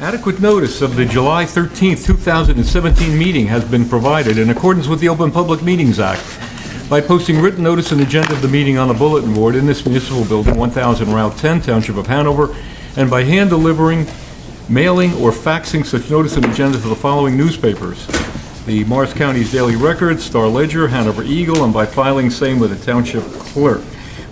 Adequate notice of the July 13th, 2017 meeting has been provided in accordance with the Open Public Meetings Act by posting written notice and agenda of the meeting on the bulletin board in this municipal building, 1000 Route 10, Township of Hanover, and by hand delivering, mailing, or faxing such notice and agenda to the following newspapers: the Morris County's Daily Record, Star Ledger, Hanover Eagle, and by filing same with the Township Clerk.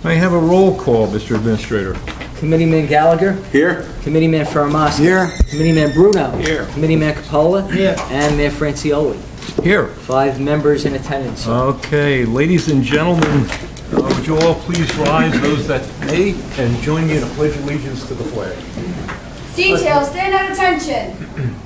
May I have a roll call, Mr. Administrator? Committeeman Gallagher. Here. Committeeman Ferramoschi. Here. Committeeman Bruno. Here. Committeeman Capola. Here. And Mayor Francioli. Here. 5 members in attendance. Okay, ladies and gentlemen, would you all please rise, those that may, and join me in a pledge of allegiance to the flag. Details, stand at attention.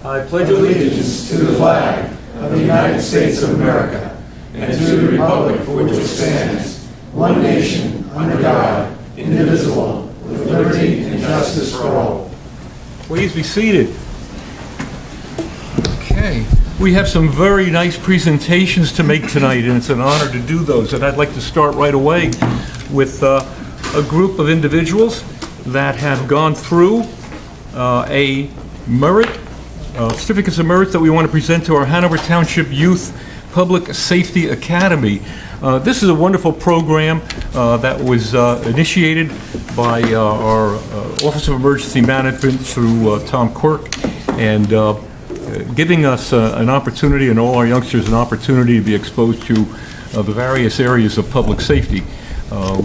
I pledge allegiance to the flag of the United States of America and to the republic for which it stands, one nation, under God, indivisible, with liberty and justice for all. Please be seated. Okay, we have some very nice presentations to make tonight, and it's an honor to do those. And I'd like to start right away with a group of individuals that have gone through a certificates of merit that we want to present to our Hanover Township Youth Public Safety Academy. This is a wonderful program that was initiated by our Office of Emergency Management through Tom Quirk, and giving us an opportunity, and all our youngsters an opportunity to be exposed to the various areas of public safety,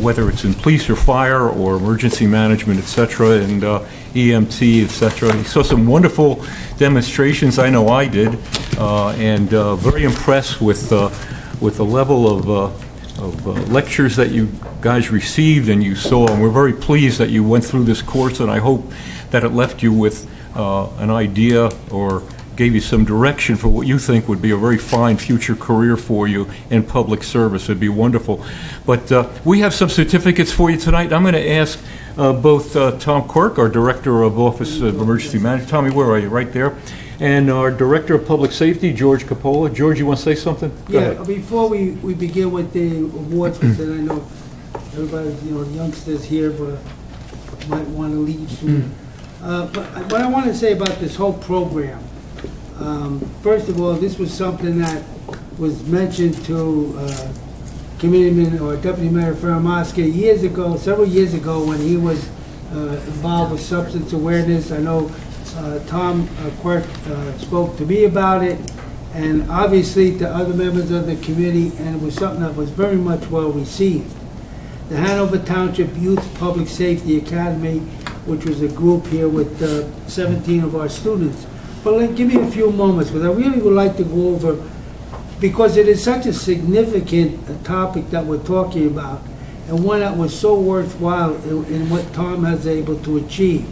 whether it's in police or fire or emergency management, etc., and EMT, etc. He saw some wonderful demonstrations. I know I did, and very impressed with the level of lectures that you guys received and you saw. And we're very pleased that you went through this course, and I hope that it left you with an idea or gave you some direction for what you think would be a very fine future career for you in public service. It'd be wonderful. But we have some certificates for you tonight. I'm going to ask both Tom Quirk, our Director of Office of Emergency Management. Tommy, where are you? Right there. And our Director of Public Safety, George Capola. George, you want to say something? Go ahead. Before we begin with the awards, because I know everybody, the youngsters here, but might want to leave soon. But what I want to say about this whole program, first of all, this was something that was mentioned to Committeeman or Deputy Mayor Ferramoschi several years ago, when he was involved with substance awareness. I know Tom Quirk spoke to me about it, and obviously to other members of the committee, and it was something that was very much well received. The Hanover Township Youth Public Safety Academy, which was a group here with 17 of our students. But give me a few moments, because I really would like to go over, because it is such a significant topic that we're talking about, and one that was so worthwhile in what Tom has able to achieve.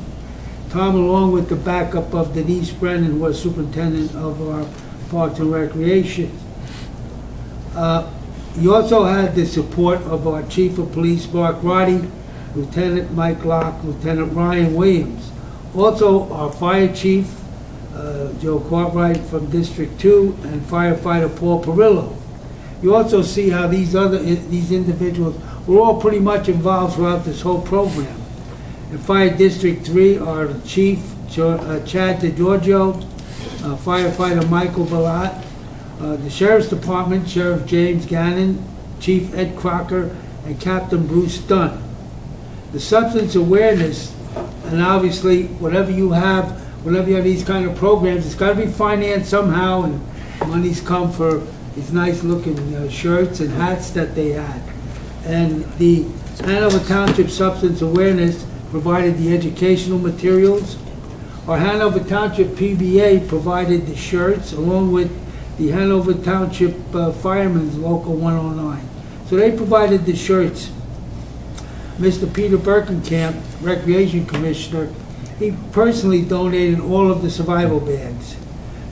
Tom, along with the backup of Denise Brennan, who was superintendent of our Parks and Recreation. He also had the support of our Chief of Police, Mark Roddy, Lieutenant Mike Locke, Lieutenant Ryan Williams. Also, our Fire Chief, Joe Cartwright from District 2, and Firefighter Paul Perillo. You also see how these individuals were all pretty much involved throughout this whole program. In Fire District 3, our Chief, Chad DeGiorgio, Firefighter Michael Balat, the Sheriff's Department, Sheriff James Gannon, Chief Ed Crocker, and Captain Bruce Dunn. The substance awareness, and obviously whenever you have these kind of programs, it's got to be financed somehow, and money's come for these nice looking shirts and hats that they had. And the Hanover Township Substance Awareness provided the educational materials. Our Hanover Township PBA provided the shirts, along with the Hanover Township Firemen's Local 109. So they provided the shirts. Mr. Peter Birkenkamp, Recreation Commissioner, he personally donated all of the survival bags.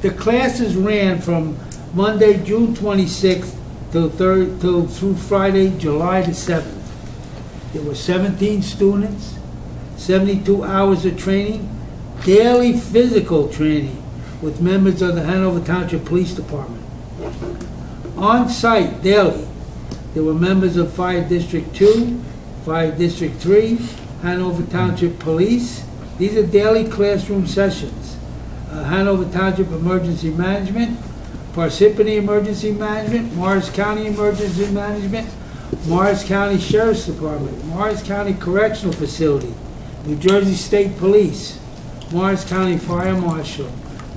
The classes ran from Monday, June 26th through Friday, July the 7th. There were 17 students, 72 hours of training, daily physical training with members of the Hanover Township Police Department. On site daily, there were members of Fire District 2, Fire District 3, Hanover Township Police, These are daily classroom sessions. Hanover Township Emergency Management, Parsippany Emergency Management, Morris County Emergency Management, Morris County Sheriff's Department, Morris County Correctional Facility, New Jersey State Police, Morris County Fire Marshal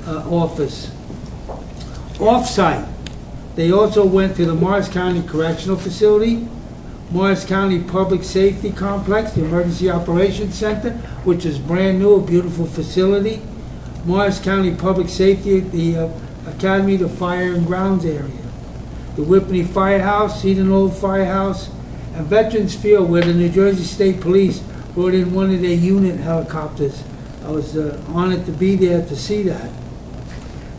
Office. Off-site, they also went to the Morris County Correctional Facility, Morris County Public Safety Complex, the Emergency Operations Center, which is brand new, a beautiful facility, Morris County Public Safety, the Academy, the Fire and Grounds area, the Whippany Firehouse, Seton Old Firehouse, and Veterans Field, where the New Jersey State Police brought in one of their unit helicopters. I was honored to be there to see that.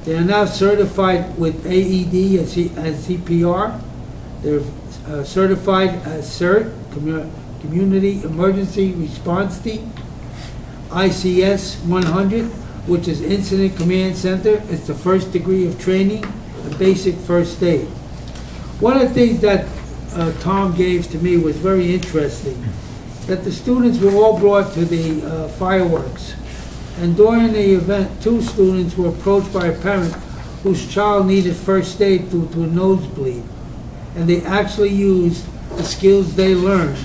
They are now certified with AED and CPR. They're certified as CERT, Community Emergency Response Team, ICS 100, which is Incident Command Center. It's the first degree of training, a basic first aid. One of the things that Tom gave to me was very interesting, that the students were all brought to the fireworks. And during the event, 2 students were approached by a parent whose child needed first aid due to a nosebleed. And they actually used the skills they learned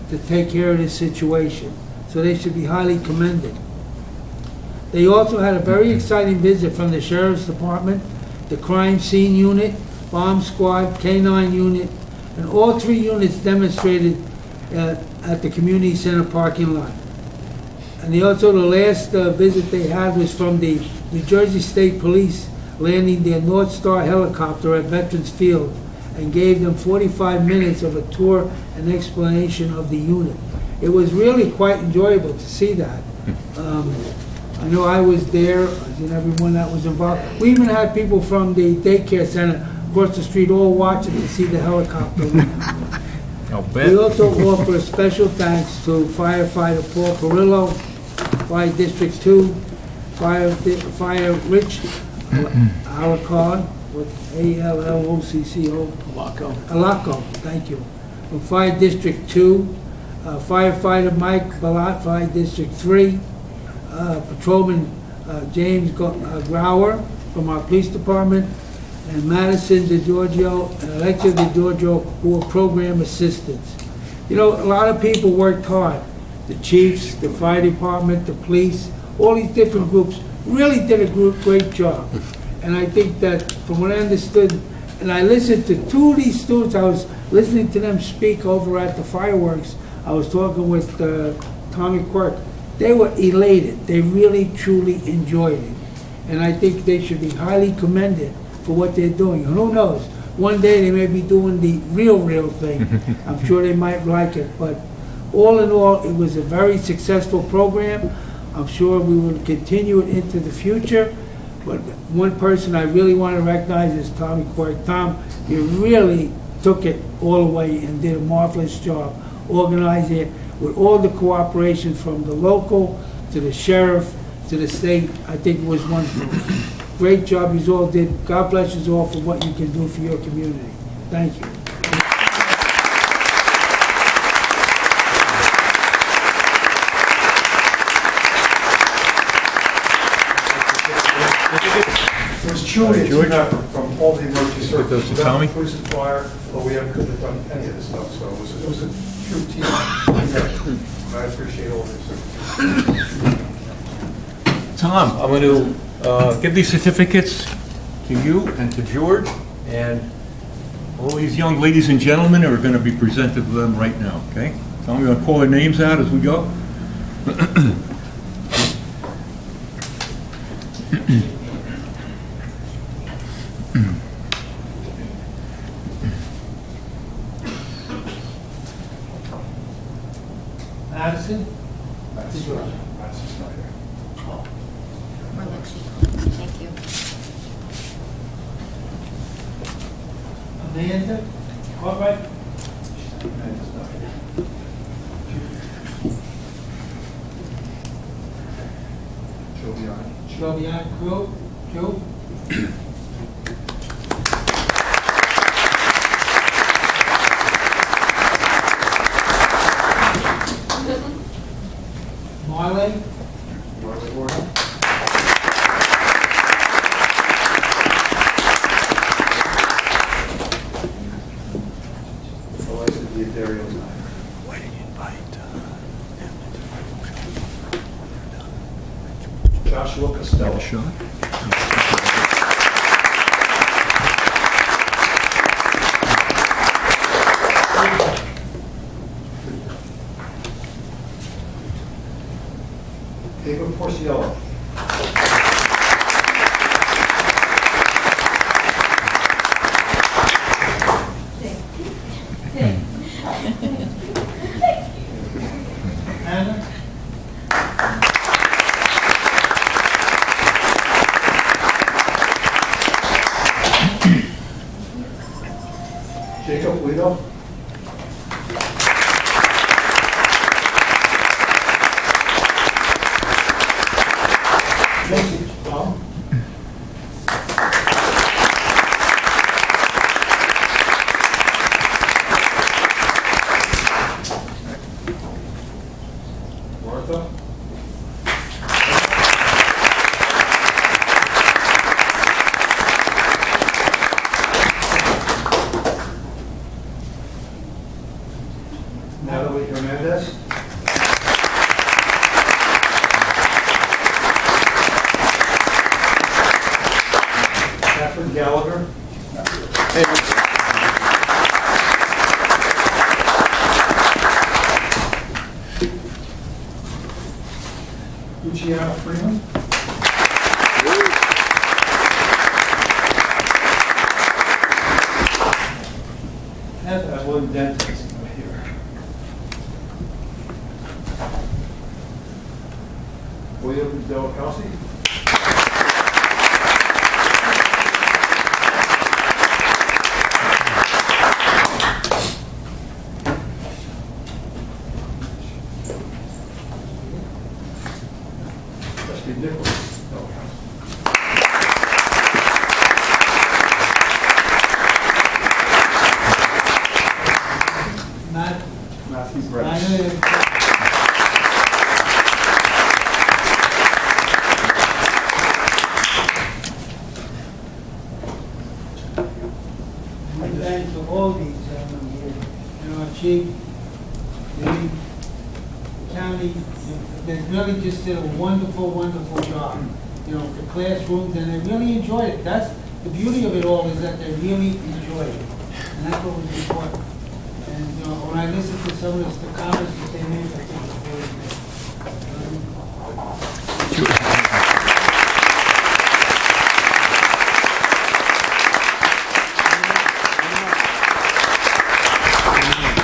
to take care of this situation. So they should be highly commended. They also had a very exciting visit from the Sheriff's Department, the Crime Scene Unit, Bomb Squad, K-9 Unit, and all 3 units demonstrated at the Community Center parking lot. And the last visit they had was from the New Jersey State Police landing their North Star helicopter at Veterans Field and gave them 45 minutes of a tour and explanation of the unit. It was really quite enjoyable to see that. I know I was there, and everyone that was involved. We even had people from the daycare center across the street all watching to see the helicopter land. I'll bet. We also offer a special thanks to firefighter Paul Perillo, Fire District 2, Fire Rich Alacon, with A-L-L-O-C-C-O. Alaco, thank you. From Fire District 2, firefighter Mike Balat, Fire District 3, Patrolman James Grauer from our police department, and Madison DeGiorgio and Alexia DeGiorgio, who are program assistants. You know, a lot of people worked hard. The chiefs, the fire department, the police, all these different groups really did a great job. And I think that from what I understood, and I listened to 2 of these students, I was listening to them speak over at the fireworks. I was talking with Tommy Quirk. They were elated. They really, truly enjoyed it. And I think they should be highly commended for what they're doing. And who knows, one day they may be doing the real thing. I'm sure they might like it. But all in all, it was a very successful program. I'm sure we will continue it into the future. But one person I really want to recognize is Tommy Quirk. Tom, you really took it all the way and did a marvelous job organizing it with all the cooperation from the local to the sheriff to the state. I think it was wonderful. Great job you all did. God bless you all for what you can do for your community. Thank you. It was truly a team effort from all the emergency services. those to Tommy. Police and fire, but we couldn't have done any of this stuff, so it was a true team effort. I appreciate all this. Tom, I'm going to give these certificates to you and to George, and all these young ladies and gentlemen are going to be presented to them right now, okay? Tom, we're going to call their names out as we go. Madison? That's not here. Or Lexi. Thank you. Amanda? All right. That's not here. Joviani. Shelby Crow? Joe? Marley? for him. Eliza Diodario. Joshua Costello. David Porciello. Anna. Jacob Guido. Tom. Martha. Natalie Hernandez. Catherine Gallagher. Luciana Freeman. And Evelyn Dentist here. William Delacossi. Nicholas Delacossi. Matthew Brett. We thank to all these gentlemen here, and our chief, the county, they really just did a wonderful, wonderful job. You know, the classrooms, and they really enjoyed it. That's, the beauty of it all is that they really enjoyed it. And that's what was important. And, you know, when I listen to some of the comments that they made, I think it's very good.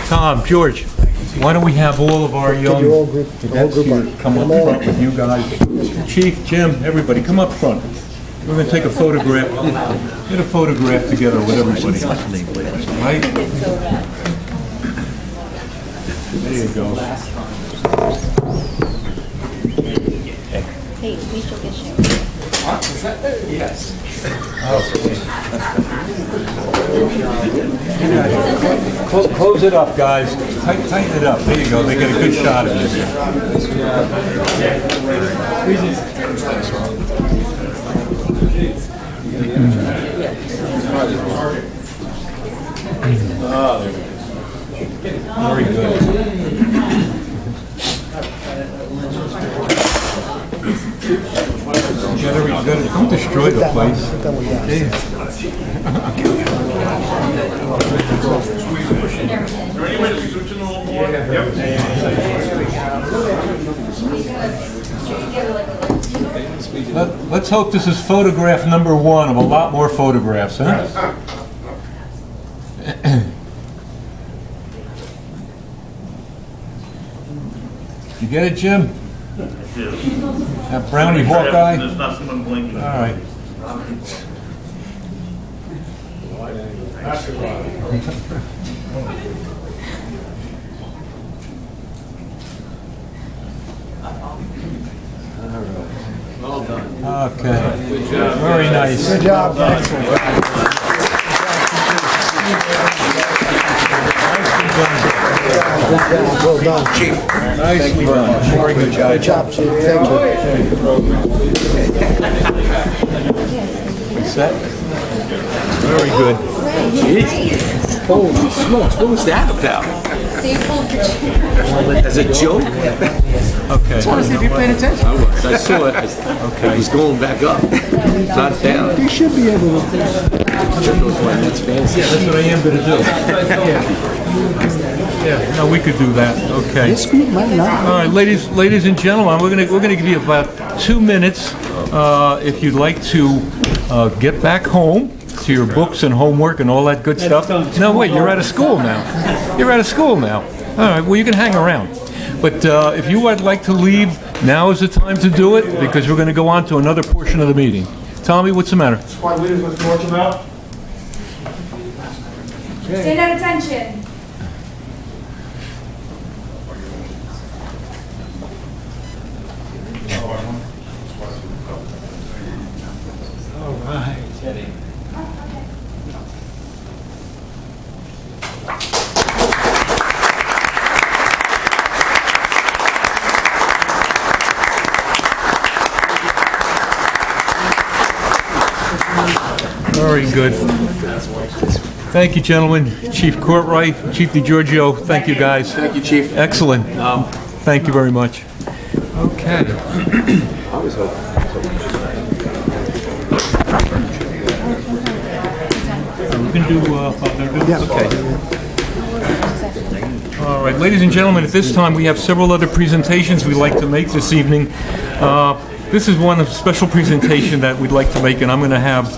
Tom, George, why don't we have all of our young cadets here come up front with you guys? Chief, Jim, everybody, come up front. We're going to take a photograph, get a photograph together with everybody. Right? There you go. Hey, we shall get shared. Yes. Close it up, guys. Tighten it up. There you go. They get a good shot of this. Very good. Don't destroy the place. Let's hope this is photograph number one of a lot more photographs, huh? You get it, Jim? That brownie Hawkeye? There's not someone blinking. All right. Well done. Okay. Good job. Very nice. Good job, thanks. Nice and Well done. Nicely done. Very good job. Good job, Chief. Thank you. Set. Very good. Holy smokes, what was that about? So you pulled your chair. As a joke? Okay. I want to see if you're paying attention. I was. I saw it. It was going back up, not down. You should be able to. That's fancy. That's what I am going to do. Yeah, no, we could do that. Okay. This group might not. All right, ladies and gentlemen, we're gonna give you about 2 minutes if you'd like to get back home to your books and homework and all that good stuff. No, wait, you're out of school now. You're out of school now. All right, well, you can hang around. But if you would like to leave, now is the time to do it because we're going to go on to another portion of the meeting. Tommy, what's the matter? Squad leaders, what's the march about? Stand at attention. All right. Very good. Thank you, gentlemen. Chief Courtwright, Chief DiGiorgio, thank you, guys. Thank you, Chief. Excellent. Thank you very much. Okay. I was hoping. We can do, okay. All right, ladies and gentlemen, at this time, we have several other presentations we'd like to make this evening. This is one special presentation that we'd like to make, and I'm going to have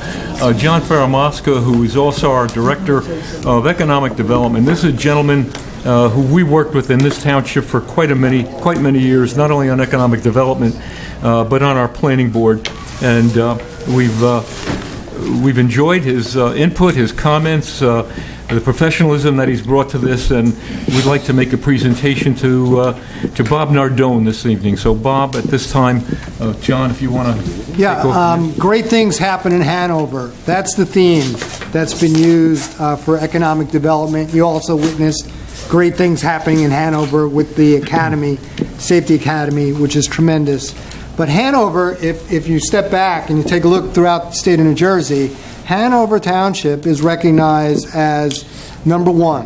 John Faramasca, who is also our Director of Economic Development. This is a gentleman who we worked with in this township for quite many years, not only on economic development, but on our planning board. And we've enjoyed his input, his comments, the professionalism that he's brought to this, and we'd like to make a presentation to Bob Nardone this evening. So, Bob, at this time, John, if you want to take over. Great things happen in Hanover. That's the theme that's been used for economic development. You also witnessed great things happening in Hanover with the Academy, Safety Academy, which is tremendous. But Hanover, if you step back and you take a look throughout the state of New Jersey, Hanover Township is recognized as number one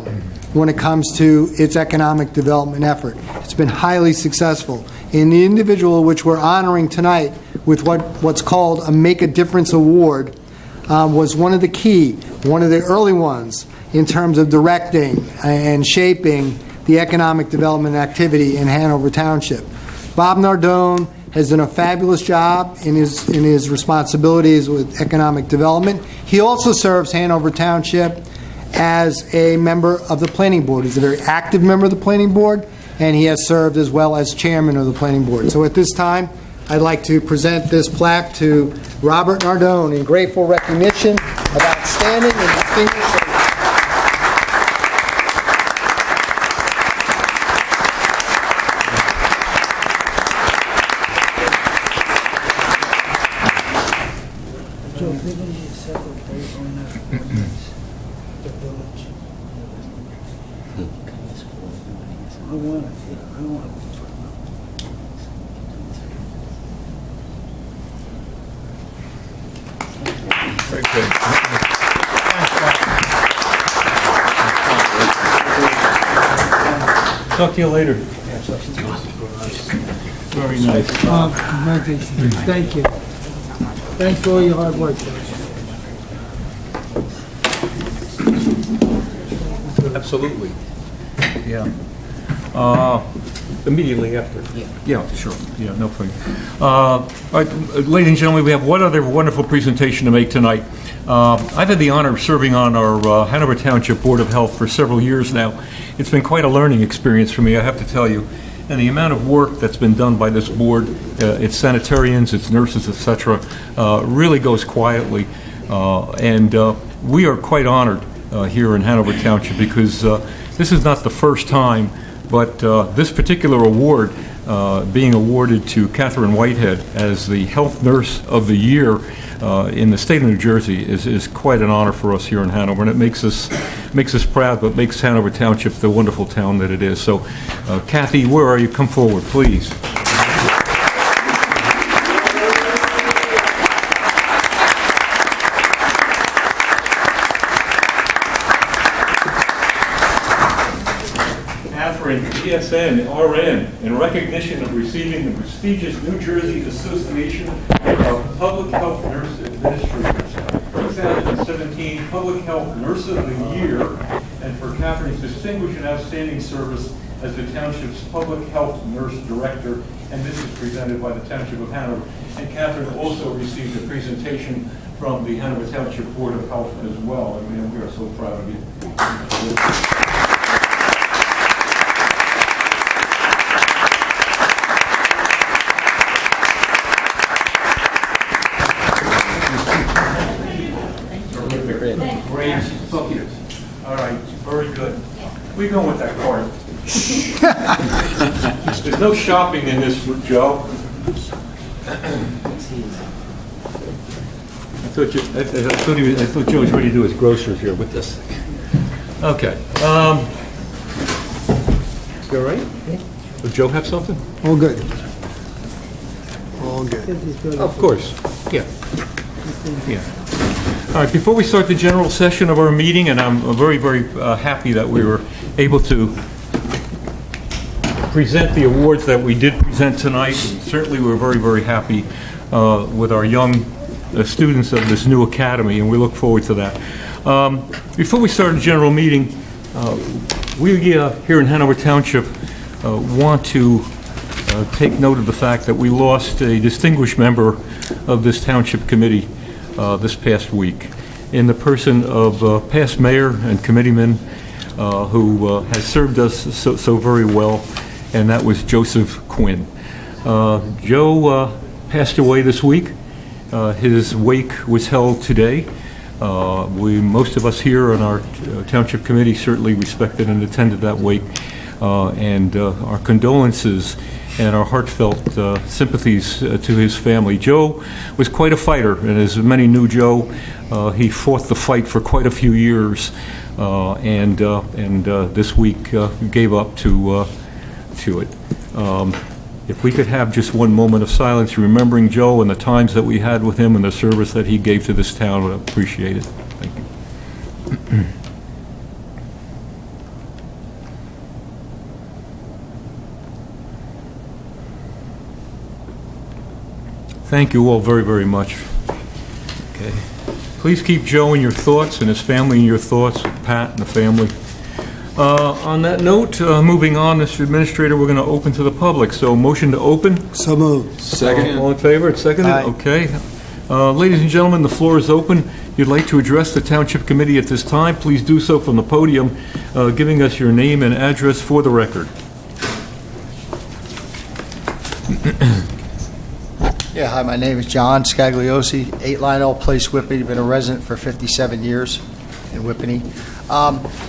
when it comes to its economic development effort. It's been highly successful. And the individual which we're honoring tonight with what's called a Make a Difference Award was one of the early ones in terms of directing and shaping the economic development activity in Hanover Township. Bob Nardone has done a fabulous job in his responsibilities with economic development. He also serves Hanover Township as a member of the planning board. He's a very active member of the planning board, and he has served as well as chairman of the planning board. So at this time, I'd like to present this plaque to Robert Nardone in grateful recognition of outstanding and distinguished service. Very good. Talk to you later. Very nice. Congratulations. Thank you. Thanks for all your hard work. Absolutely. Yeah. Immediately after. Yeah, sure. Yeah, no problem. All right, ladies and gentlemen, we have one other wonderful presentation to make tonight. I've had the honor of serving on our Hanover Township Board of Health for several years now. It's been quite a learning experience for me, I have to tell you. And the amount of work that's been done by this board, its sanitarians, its nurses, etc., really goes quietly. And we are quite honored here in Hanover Township because this is not the first time, but this particular award being awarded to Catherine Whitehead as the Health Nurse of the Year in the state of New Jersey is quite an honor for us here in Hanover, and it makes us proud, but makes Hanover Township the wonderful town that it is. So, Kathy, where are you? Come forward, please. Catherine, BSN, RN, in recognition of receiving the prestigious New Jersey Association of Public Health Nurse Administrators 2017 Public Health Nurse of the Year, and for Catherine's distinguished and outstanding service as the Township's Public Health Nurse Director, and this is presented by the Township of Hanover. And Catherine also received a presentation from the Hanover Township Board of Health as well, and we are so proud of you. Great. All right, very good. We going with that card. There's no shopping in this, Joe. I thought Joe was ready to do his groceries here with this. Okay. You all right? Does Joe have something? All good. All good. Of course. Yeah. Yeah. All right, before we start the general session of our meeting, and I'm very, very happy that we were able to present the awards that we did present tonight, and certainly we're very, very happy with our young students of this new academy, and we look forward to that. Before we start the general meeting, we here in Hanover Township want to take note of the fact that we lost a distinguished member of this township committee this past week, in the person of past mayor and committeeman who has served us so very well, and that was Joseph Quinn. Joe passed away this week. His wake was held today. Most of us here on our township committee certainly respected and attended that wake, and our condolences and our heartfelt sympathies to his family. Joe was quite a fighter, and as many knew Joe, he fought the fight for quite a few years, and this week gave up to it. If we could have just one moment of silence remembering Joe and the times that we had with him and the service that he gave to this town, we'd appreciate it. Thank you. Thank you all very, very much. Okay. Please keep Joe in your thoughts and his family in your thoughts, Pat and the family. On that note, moving on, Mr. Administrator, we're going to open to the public. So, motion to open. So moved. Second. All in favor? It's seconded? Aye. Okay. Ladies and gentlemen, the floor is open. If you'd like to address the Township Committee at this time, please do so from the podium, giving us your name and address for the record. Yeah, hi, my name is John Scagliosi, 8 Lionel Place, Whippany. Been a resident for 57 years in Whippany.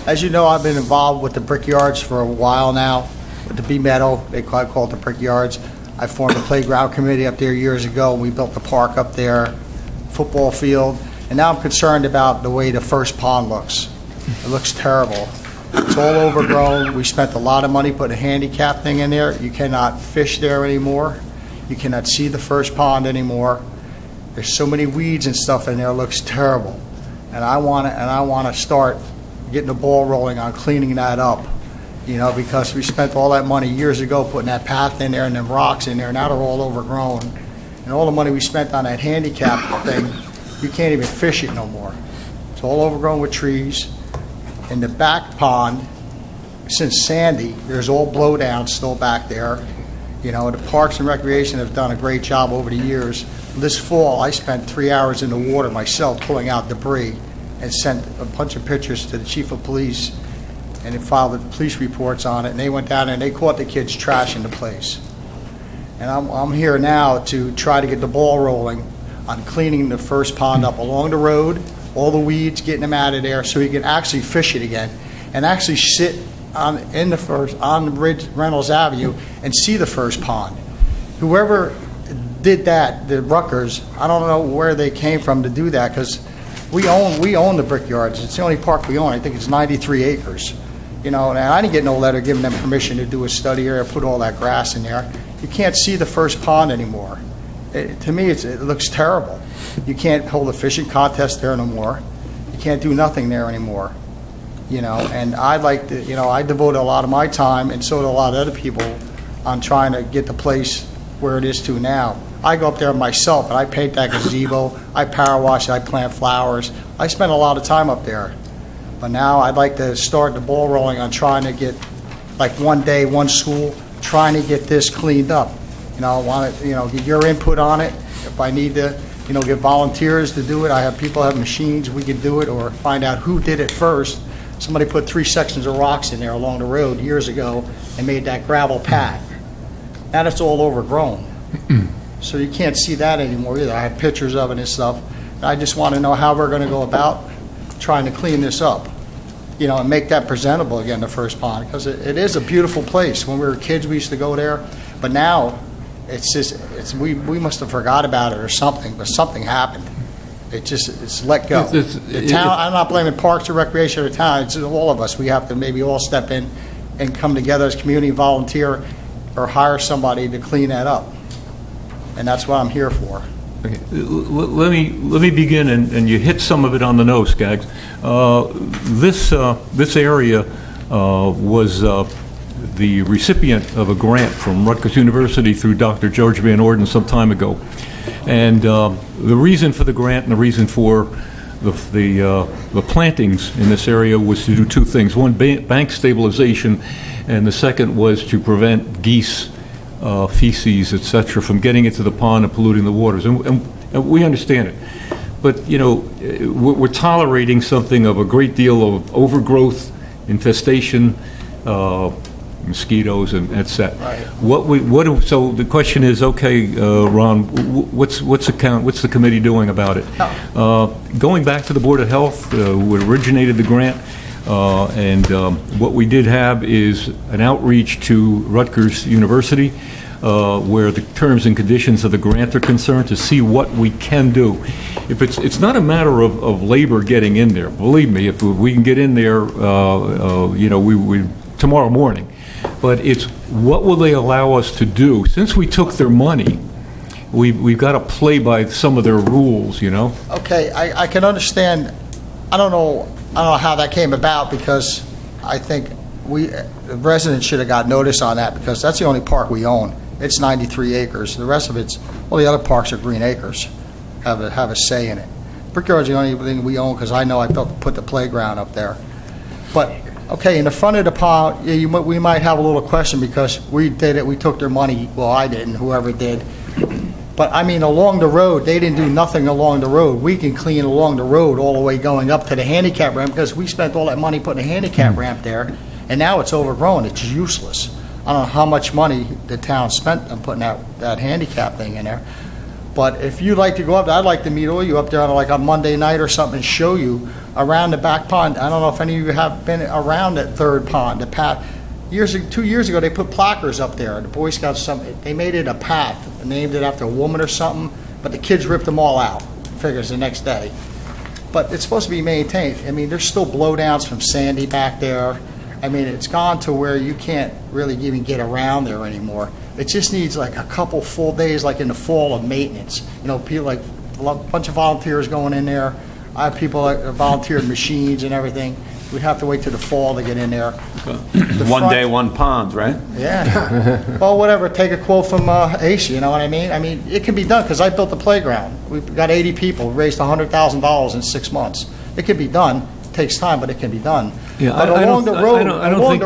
As you know, I've been involved with the Brickyards for a while now, with the B Meadow, they call it the Brickyards. I formed a playground committee up there years ago, and we built the park up there, football field, and now I'm concerned about the way the first pond looks. It looks terrible. It's all overgrown. We spent a lot of money putting a handicap thing in there. You cannot fish there anymore. You cannot see the first pond anymore. There's so many weeds and stuff in there. It looks terrible. And I want to start getting the ball rolling on cleaning that up, because we spent all that money years ago putting that path in there and them rocks in there. Now they're all overgrown. And all the money we spent on that handicap thing, you can't even fish it no more. It's all overgrown with trees. In the back pond, since Sandy, there's all blowdowns still back there. The Parks and Recreation have done a great job over the years. This fall, I spent 3 hours in the water myself pulling out debris and sent a bunch of pictures to the chief of police, and they filed the police reports on it, and they went down there and they caught the kids trashing the place. And I'm here now to try to get the ball rolling on cleaning the first pond up along the road, all the weeds, getting them out of there so you can actually fish it again and actually sit on Reynolds Avenue and see the first pond. Whoever did that, the Rutgers, I don't know where they came from to do that, because we own the Brickyards. It's the only park we own. I think it's 93 acres. You know, and I didn't get no letter giving them permission to do a study or put all that grass in there. You can't see the first pond anymore. To me, it looks terrible. You can't hold a fishing contest there no more. You can't do nothing there anymore. You know, and I'd like to, you know, I devoted a lot of my time, and so do a lot of other people, on trying to get the place where it is to now. I go up there myself, and I paint that gazebo, I power wash it, I plant flowers. I spend a lot of time up there. But now I'd like to start the ball rolling on trying to get, like one day, one school, trying to get this cleaned up. You know, I want to, you know, get your input on it. If I need to, you know, get volunteers to do it, I have people have machines, we can do it, or find out who did it first. Somebody put 3 sections of rocks in there along the road years ago and made that gravel path. Now it's all overgrown. So you can't see that anymore either. I have pictures of it and stuff. I just want to know how we're going to go about trying to clean this up, you know, and make that presentable again, the first pond, because it is a beautiful place. When we were kids, we used to go there, but now it's just, we must have forgot about it or something, but something happened. It's let go. The town, I'm not blaming Parks or Recreation or the town, it's all of us. We have to maybe all step in and come together as community, volunteer, or hire somebody to clean that up. And that's what I'm here for. Okay. Let me begin, and you hit some of it on the nose, Skaggs. This area was the recipient of a grant from Rutgers University through Dr. George Van Orden some time ago. And the reason for the grant and the reason for the plantings in this area was to do 2 things. One, bank stabilization, and the second was to prevent geese, feces, etc., from getting into the pond and polluting the waters. And we understand it. But, you know, we're tolerating something of a great deal of overgrowth, infestation, mosquitoes, and etc. Right. So the question is, okay, Ron, what's the committee doing about it? Going back to the Board of Health, who originated the grant, and what we did have is an outreach to Rutgers University, where the terms and conditions of the grant are concerned, to see what we can do. If it's not a matter of labor getting in there. Believe me, if we can get in there, you know, we tomorrow morning. But it's what will they allow us to do? Since we took their money, we've got to play by some of their rules, you know? Okay, I can understand. I don't know how that came about, because I think the residents should have got notice on that, because that's the only park we own. It's 93 acres. The rest of it's, all the other parks are green acres, have a say in it. Brickyard's the only thing we own, because I know I put the playground up there. But, okay, in the front of the pond, yeah, we might have a little question, because we did it, we took their money. Well, I didn't, whoever did. But, I mean, along the road, they didn't do nothing along the road. We can clean along the road all the way going up to the handicap ramp, because we spent all that money putting a handicap ramp there, and now it's overgrown. It's useless. I don't know how much money the town spent on putting that handicap thing in there. But if you'd like to go up there, I'd like to meet all you up there on like a Monday night or something and show you around the back pond. I don't know if any of you have been around that third pond, the path. 2 years ago, they put placards up there. The Boy Scouts, they made it a path, named it after a woman or something, but the kids ripped them all out. Figures the next day. But it's supposed to be maintained. I mean, there's still blowdowns from Sandy back there. I mean, it's gone to where you can't really even get around there anymore. It just needs like a couple full days, like in the fall, of maintenance. You know, people like a bunch of volunteers going in there. I have people that volunteered machines and everything. We'd have to wait till the fall to get in there. One day, one pond, right? Yeah. Well, whatever. Take a quote from Ace, you know what I mean? I mean, it can be done, because I built the playground. We've got 80 people, raised $100,000 in 6 months. It can be done. It takes time, but it can be done. Yeah, but along the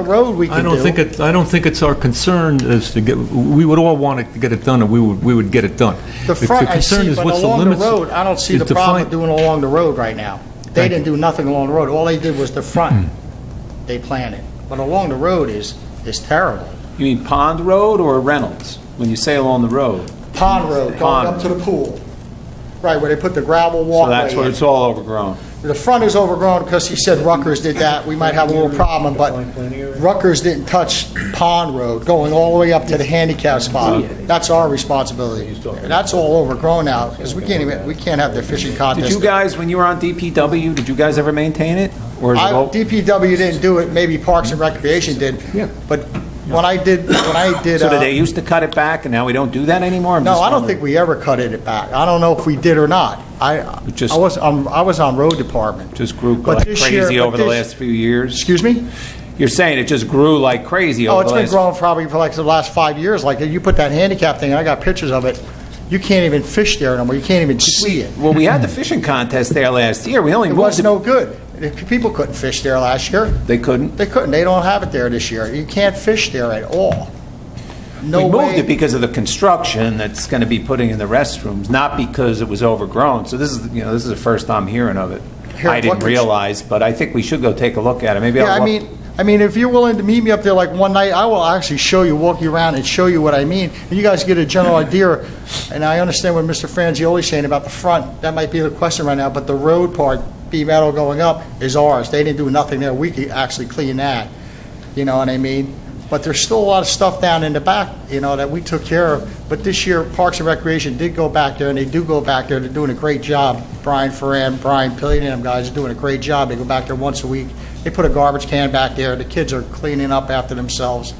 road, we can do. I don't think it's our concern as to get. We would all want to get it done, and we would get it done. The front, I see, but along the road, I don't see the problem with doing along the road right now. They didn't do nothing along the road. All they did was the front. They planted. But along the road is terrible. You mean Pond Road or Reynolds? When you say along the road? Pond Road, going up to the pool. Right, where they put the gravel So walkway that's where in. it's all overgrown. The front is overgrown because he said Rutgers did that. We might have a little problem, but Rutgers didn't touch Pond Road going all the way up to the handicap spot. That's our responsibility. And that's all overgrown now because we can't have the fishing contest. Did you guys, when you were on DPW, did you guys ever maintain it? Or is it all? DPW didn't do it, maybe Parks and Recreation did. Yeah. But when I did. So did they used to cut it back and now we don't do that anymore? I'm No, just I don't wondering. think we ever cut it back. I don't know if we did or not. I was on road department. Just grew But like this crazy year- over but the this- last few years? Excuse me? You're saying it just grew like crazy Oh, over it's the been last... growing probably for like the last 5 years. Like you put that handicap thing, I got pictures of it. You can't even fish there no more. You can't even see it. Well, we had the fishing contest there last year. We only It moved was it. no good. People couldn't fish there last year. They couldn't? They couldn't. They don't have it there this year. You can't fish there at all. No We way. moved it because of the construction that's going to be putting in the restrooms, not because it was overgrown. So this is the first time hearing of it. Here, I didn't what- realize, but I think we should go take a look at it. Maybe Yeah, I'll I mean, if you're willing to meet me up there like one night, I will actually walk you around and show you what I mean. And you guys get a general idea. And I understand what Mr. Frangioli's saying about the front. That might be the question right now. But the road part, B metal going up, is ours. They didn't do nothing there. We could actually clean that. You know what I mean? But there's still a lot of stuff down in the back, that we took care of. But this year, Parks and Recreation did go back there, and they do go back there. They're doing a great job. Brian Ferran, Brian Pillion, and them guys are doing a great job. They go back there once a week. They put a garbage can back there. The kids are cleaning up after themselves.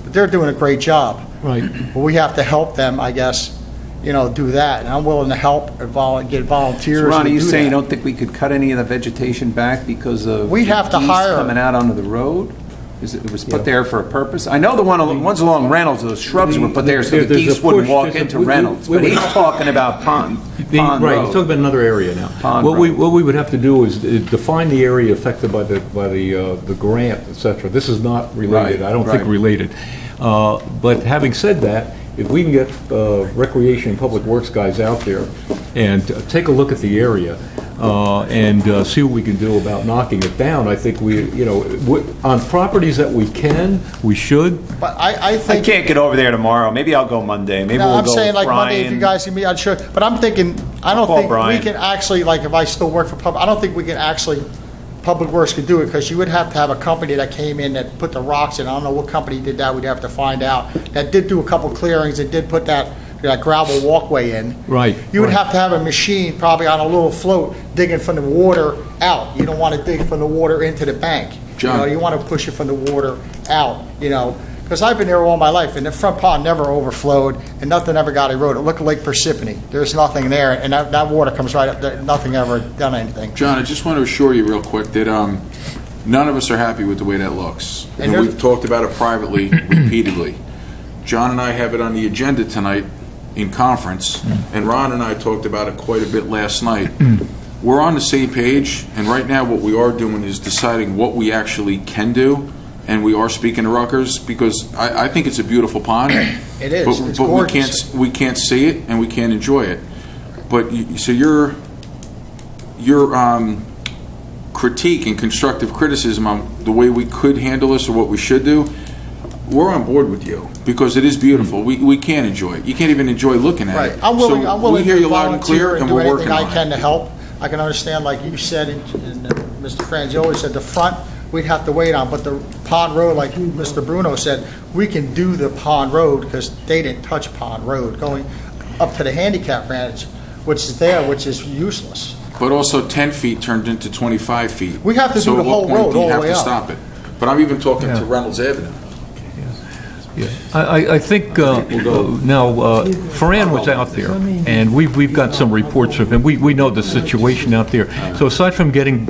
But they're doing a great job. Right. But we have to help them, I guess, do that. And I'm willing to help and get volunteers So Ron, to are you do saying you that. don't think we could cut any of the vegetation back because of We have to geese hire- coming out onto the road? It was put there for a purpose? I know the ones along Reynolds, those shrubs were put there so the There's a geese wouldn't push, walk there's a- into we- Reynolds. we But would- he's talking about Pond Right, he's Road. talking about another area now. Pond What Road. we would have to do is define the area affected by the grant, et cetera. This is not related, Right, I don't think right. related. But having said that, if we can get Recreation and Public Works guys out there and take a look at the area and see what we can do about knocking it down, I think on properties that we can, we should. But I I think... can't get over there tomorrow. Maybe I'll go Monday. Maybe No, we'll I'm go saying with like Monday, if you Brian. guys can be, I'm sure. But I'm thinking, I don't Call think Brian. we can actually, like if I still work for I don't think we can actually, Public Works could do it because you would have to have a company that came in that put the rocks in. I don't know what company did that. We'd have to find out. That did do a couple clearings. That did put that gravel walkway in. Right, You would right. have to have a machine probably on a little float digging from the water out. You don't want to dig from the water into the bank. John. You want to push it from the water out, Because I've been there all my life, and the front pond never overflowed, and nothing ever got eroded. Look at Lake Parsippany. There's nothing there, and that water comes right up there. Nothing ever done anything. John, I just want to assure you real quick that none of us are happy with the way that looks. And And there's- we've talked about it privately, repeatedly. John and I have it on the agenda tonight in conference, and Ron and I talked about it quite a bit last night. We're on the same page, and right now what we are doing is deciding what we actually can do, and we are speaking to Rutgers, because I think it's a beautiful pond. It is. But, It's but gorgeous. we can't see it, and we can't enjoy it. But, so your critique and constructive criticism on the way we could handle this or what we should do, we're on board with you, because it is beautiful. We can't enjoy it. You can't even enjoy looking at Right. it. I'm willing So to we hear you loud and clear, volunteer and and do we're anything working I on can it. to help. I can understand, like you said, and Mr. Frangioli said, the front, we'd have to wait on, but the Pond Road, like Mr. Bruno said, we can do the Pond Road, because they didn't touch Pond Road, going up to the handicap ramp, which is there, which is useless. But also 10 feet turned into 25 feet. We have to do the whole road all the way You have to up. stop it. But I'm even talking Yeah. to Reynolds Avenue. I think now, Ferran was out there, and we've got some reports from him. We know the situation out there. So aside from getting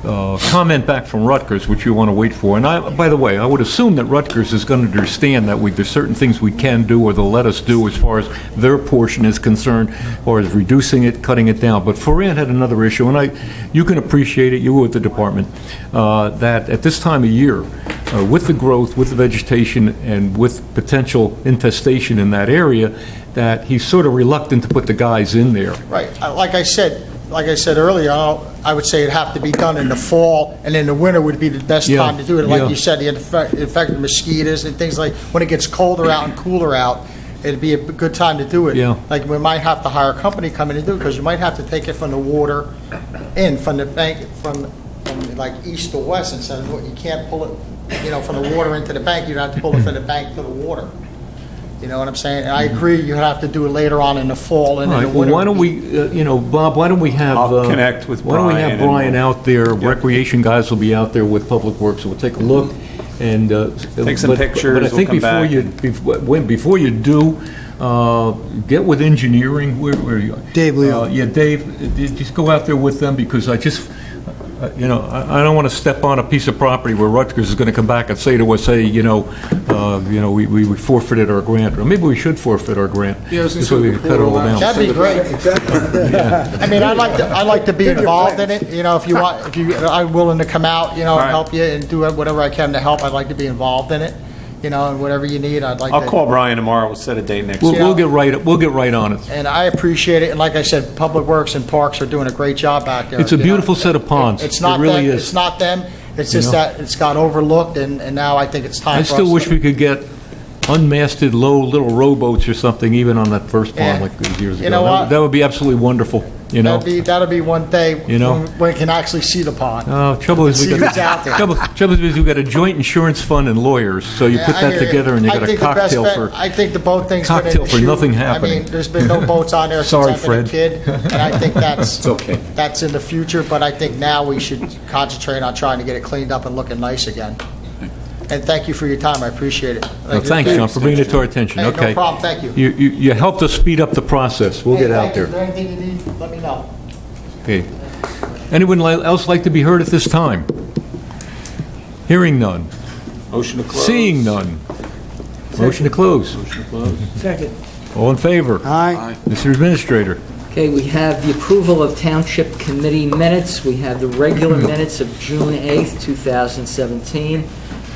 comment back from Rutgers, which you want to wait for, and by the way, I would assume that Rutgers is going to understand that there's certain things we can do or they'll let us do as far as their portion is concerned, or as reducing it, cutting it down. But Ferran had another issue, and you can appreciate it, you were with the department, that at this time of year, with the growth, with the vegetation, and with potential infestation in that area, that he's sort of reluctant to put the guys in there. Right. Like I said earlier, I would say it'd have to be done in the fall, and in the winter would be the best Yeah, time to do it. Like yeah. you said, the infected mosquitoes and things like, when it gets colder out and cooler out, it'd be a good time to do it. Yeah. Like, we might have to hire a company to come in and do it, because you might have to take it from the water in, from the bank, from like east to west, instead of, you can't pull it, from the water into the bank, you'd have to pull it from the bank to the water. You know what I'm saying? And I agree, you have to do it later on in the fall and All in right, the well, winter. why don't we, Bob, why don't we have... I'll connect with Why don't we Brian have and Brian we'll- out there, Yep. recreation guys will be out there with Public Works, so we'll take a look and... Take some pictures, But I we'll think come before back you, and- before you do, get with engineering, where are you? Dave Leo. Yeah, Dave, just go out there with them, because I just... I don't want to step on a piece of property where Rutgers is going to come back and say to us, hey, we forfeited our grant, or maybe we should forfeit our grant. Yeah, I was gonna This way say we we can could cut it pull all it all down. That'd be great. I mean, I'd like to be involved in it, if you want, I'm willing to come out, and right. help you and do whatever I can to help. I'd like to be involved in it, and whatever you need, I'd like to. I'll call Brian tomorrow, we'll set a date next We'll, week. we'll get right on it. And I appreciate it, and like I said, Public Works and Parks are doing a great job back there. It's a beautiful set of ponds. It's not It really them, is. it's not them, it's You just know? that it's got overlooked, and now I think it's time I for us still wish to- we could get unmasted low little rowboats or something, even on that first pond Yeah. like these years ago. You know what? That would be absolutely wonderful, That'll be one day when we can actually see the pond. Trouble is, See who's out there. trouble is we've got a joint insurance fund and lawyers, so you Yeah, put I that hear you. together and you I got a think the best cocktail bet- for... I think the boat thing's been an cocktail for issue. nothing I happening. mean, there's been no boats on there Sorry, since I've been a Fred. kid, and I think It's okay. that's in the future, but I think now we should concentrate on trying to get it cleaned up and looking nice again. And thank you for your time, I appreciate it. Well, thanks, John, for bringing it to our attention. Hey, Okay. no problem, thank you. You helped us speed up the process. We'll Hey, get out thank you. there. If there's anything you need, let me know. Okay. Anyone else like to be heard at this time? Hearing none. Motion to close. Seeing none. Motion to close. Motion to close. Second. All in favor? Aye. Mr. Administrator. Okay, we have the approval of Township Committee minutes. We have the regular minutes of June 8th, 2017,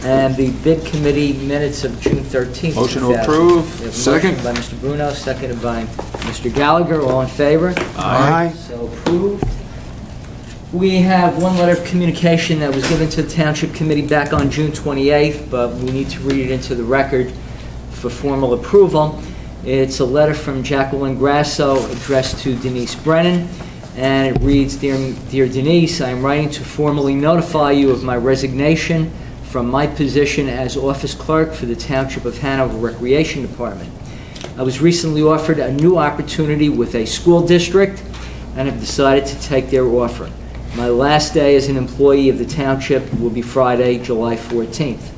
and the bid committee minutes of June 13th. Motion to 2000. approve. We have a Second. motion by Mr. Bruno, seconded by Mr. Gallagher. All in favor? Aye. So approved. We have one letter of communication that was given to the Township Committee back on June 28th, but we need to read it into the record for formal approval. It's a letter from Jacqueline Grasso addressed to Denise Brennan, and it reads, Dear Denise, I am writing to formally notify you of my resignation from my position as office clerk for the Township of Hanover Recreation Department. I was recently offered a new opportunity with a school district and have decided to take their offer. My last day as an employee of the Township will be Friday, July 14th.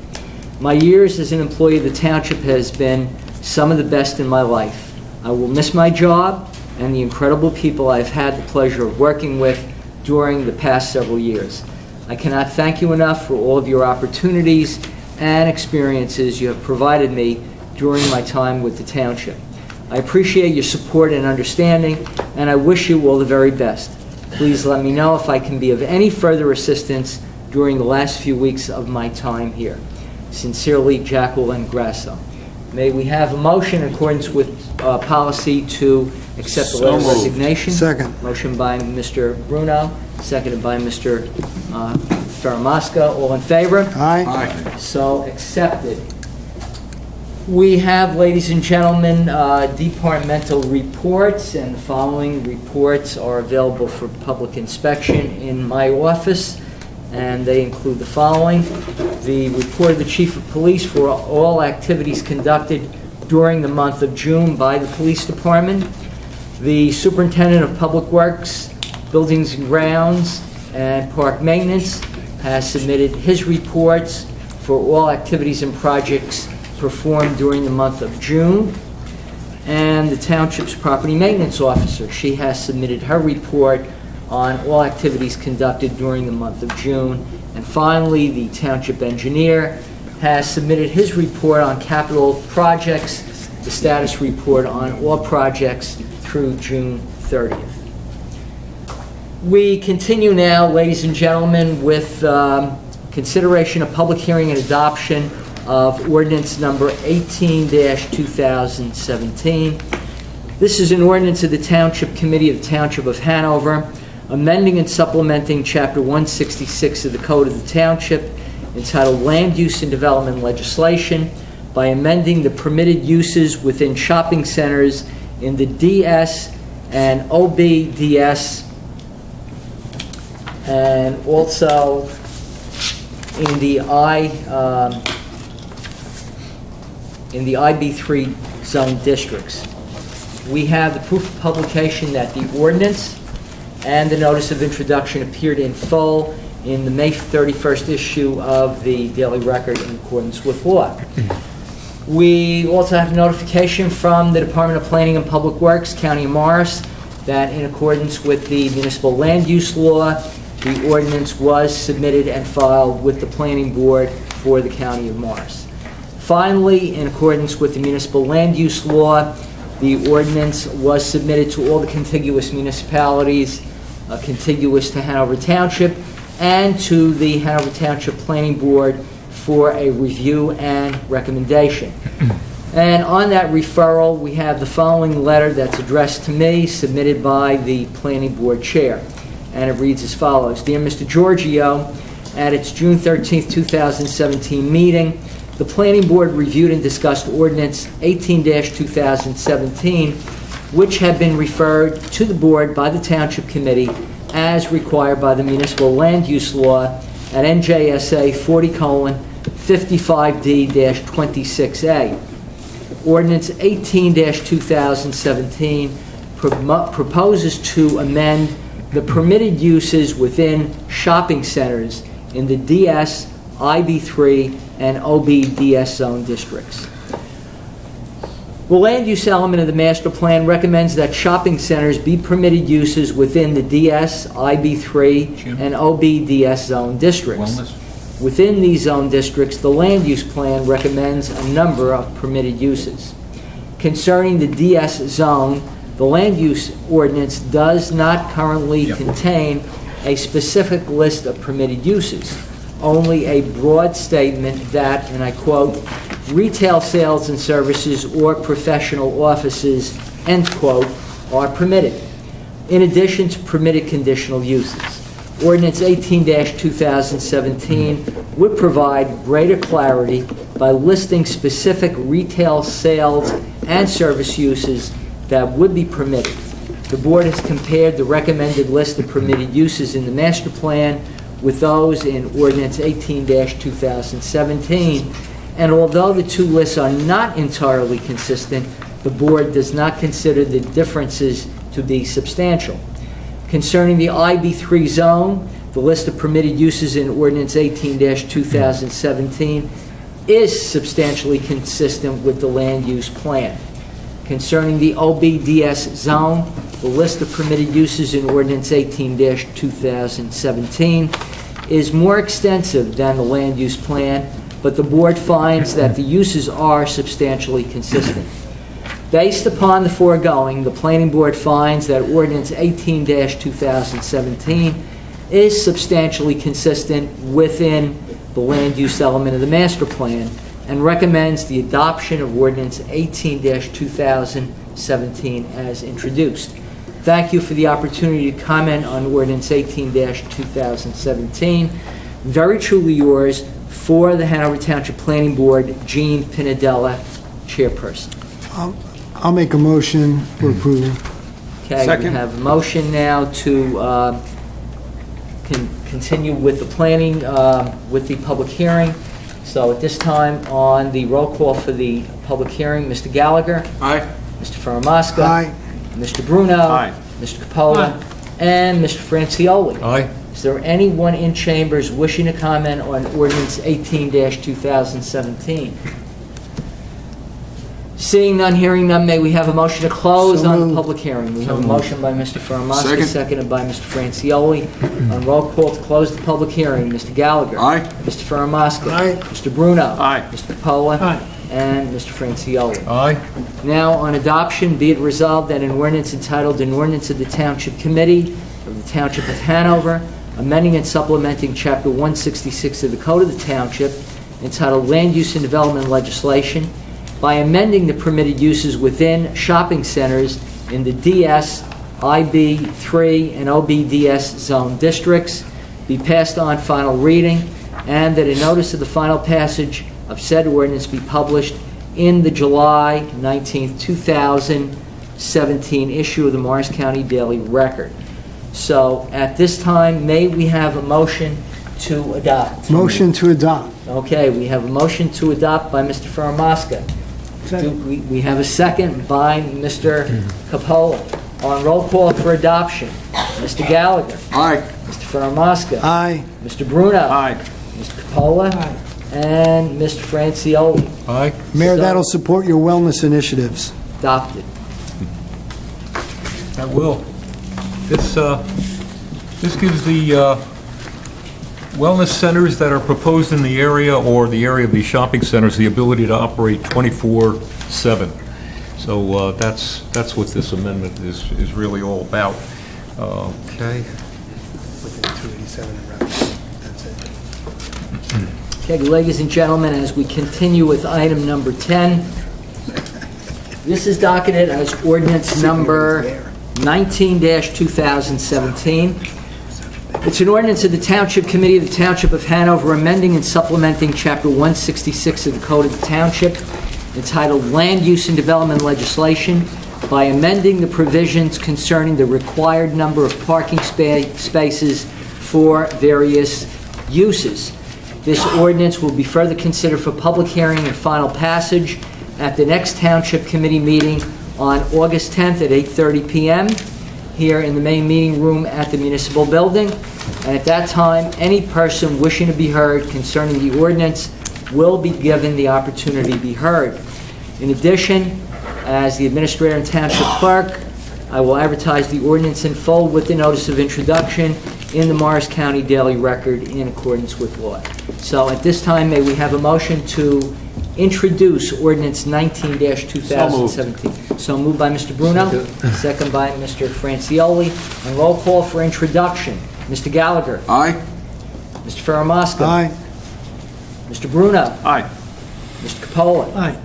My years as an employee of the Township has been some of the best in my life. I will miss my job and the incredible people I've had the pleasure of working with during the past several years. I cannot thank you enough for all of your opportunities and experiences you have provided me during my time with the Township. I appreciate your support and understanding, and I wish you all the very best. Please let me know if I can be of any further assistance during the last few weeks of my time here. Sincerely, Jacqueline Grasso. May we have a motion in accordance with policy to accept the letter of So moved. resignation? Second. Motion by Mr. Bruno, seconded by Mr. Faramasca. All in favor? Aye. Aye. So accepted. We have, ladies and gentlemen, departmental reports, and the following reports are available for public inspection in my office, and they include the following. The report of the Chief of Police for all activities conducted during the month of June by the Police Department. The Superintendent of Public Works, Buildings and Grounds, and Park Maintenance has submitted his reports for all activities and projects performed during the month of June. And the Township's Property Maintenance Officer, she has submitted her report on all activities conducted during the month of June. And finally, the Township Engineer has submitted his report on capital projects, the status report on all projects through June 30th. We continue now, ladies and gentlemen, with consideration of public hearing and adoption of ordinance number 18-2017. This is an ordinance of the Township Committee of the Township of Hanover, amending and supplementing Chapter 166 of the Code of the Township, entitled Land Use and Development Legislation, by amending the permitted uses within shopping centers in the DS and OBDS, and also in the IB3 zone districts. We have the proof of publication that the ordinance and the notice of introduction appeared in full in the May 31st issue of the Daily Record in accordance with law. We also have notification from the Department of Planning and Public Works, County of Morris, that in accordance with the municipal land use law, the ordinance was submitted and filed with the Planning Board for the County of Morris. Finally, in accordance with the municipal land use law, the ordinance was submitted to all the contiguous municipalities contiguous to Hanover Township and to the Hanover Township Planning Board for a review and recommendation. And on that referral, we have the following letter that's addressed to me, submitted by the Planning Board Chair. And it reads as follows. Dear Mr. Giorgio, at its June 13th, 2017 meeting, the Planning Board reviewed and discussed Ordinance 18-2017, which had been referred to the Board by the Township Committee as required by the Municipal Land Use Law at NJSA 40:55D-26A. Ordinance 18-2017 proposes to amend the permitted uses within shopping centers in the DS, IB3, and OBDS zone districts. The land use element of the master plan recommends that shopping centers be permitted uses within the DS, IB3, and OBDS zone districts. Within these zone districts, the land use plan recommends a number of permitted uses. Concerning the DS zone, the land use ordinance does not currently contain a specific list of permitted uses, only a broad statement that, and I quote, retail sales and services or professional offices, end quote, are permitted, in addition to permitted conditional uses. Ordinance 18-2017 would provide greater clarity by listing specific retail sales and service uses that would be permitted. The Board has compared the recommended list of permitted uses in the master plan with those in Ordinance 18-2017, and although the two lists are not entirely consistent, the Board does not consider the differences to be substantial. Concerning the IB3 zone, the list of permitted uses in Ordinance 18-2017 is substantially consistent with the land use plan. Concerning the OBDS zone, the list of permitted uses in Ordinance 18-2017 is more extensive than the land use plan, but the Board finds that the uses are substantially consistent. Based upon the foregoing, the Planning Board finds that Ordinance 18-2017 is substantially consistent within the land use element of the master plan and recommends the adoption of Ordinance 18-2017 as introduced. Thank you for the opportunity to comment on Ordinance 18-2017. Very truly yours, for the Hanover Township Planning Board, Jean Pinadella, Chairperson. I'll make a motion for approval. Okay, Second. we have a motion now to continue with the planning, with the public hearing. So at this time, on the roll call for the public hearing, Mr. Gallagher. Aye. Mr. Faramasca. Aye. Mr. Bruno. Aye. Mr. Capola. And Mr. Francioli. Aye. Is there anyone in chambers wishing to comment on Ordinance 18-2017? Seeing none, hearing none, may we have a motion to close So on the moved. public hearing? We have a motion by Mr. Faramasca, Second. seconded by Mr. Francioli. On roll call to close the public hearing, Mr. Gallagher. Aye. Mr. Faramasca. Aye. Mr. Bruno. Aye. Mr. Capola. Aye. And Mr. Francioli. Aye. Now, on adoption, be it resolved that an ordinance entitled An Ordinance of the Township Committee of the Township of Hanover, amending and supplementing Chapter 166 of the Code of the Township, entitled Land Use and Development Legislation, by amending the permitted uses within shopping centers in the DS, IB3, and OBDS zone districts, be passed on final reading, and that a notice of the final passage of said ordinance be published in the July 19th, 2017 issue of the Morris County Daily Record. So at this time, may we have a motion to adopt? Motion to adopt. Okay, we have a motion to adopt by Mr. Faramasca. We have a second by Mr. Capola. On roll call for adoption, Mr. Gallagher. Aye. Mr. Faramasca. Aye. Mr. Bruno. Aye. Mr. Capola. Aye. And Mr. Francioli. Aye. Mayor, So- that'll support your wellness initiatives. Adopted. That will. This gives the wellness centers that are proposed in the area or the area of these shopping centers the ability to operate 24/7. So that's what this amendment is really all about. Okay. Okay, ladies and gentlemen, as we continue with item number 10, this is docketed as ordinance number 19-2017. It's an ordinance of the Township Committee of the Township of Hanover amending and supplementing Chapter 166 of the Code of the Township entitled Land Use and Development Legislation by amending the provisions concerning the required number of parking spaces for various uses. This ordinance will be further considered for public hearing and final passage at the next Township Committee meeting on August 10th at 8:30 p.m. here in the main meeting room at the Municipal Building. And at that time, any person wishing to be heard concerning the ordinance will be given the opportunity to be heard. In addition, as the Administrator and Township Clerk, I will advertise the ordinance in full with the notice of introduction in the Morris County Daily Record in accordance with law. So at this time, may we have a motion to introduce ordinance 19-2017? So moved by Mr. Bruno, second by Mr. Francioli. And roll call for introduction. Mr. Gallagher. Aye. Mr. Faramasca. Aye. Mr. Bruno. Aye. Mr. Capola. Aye.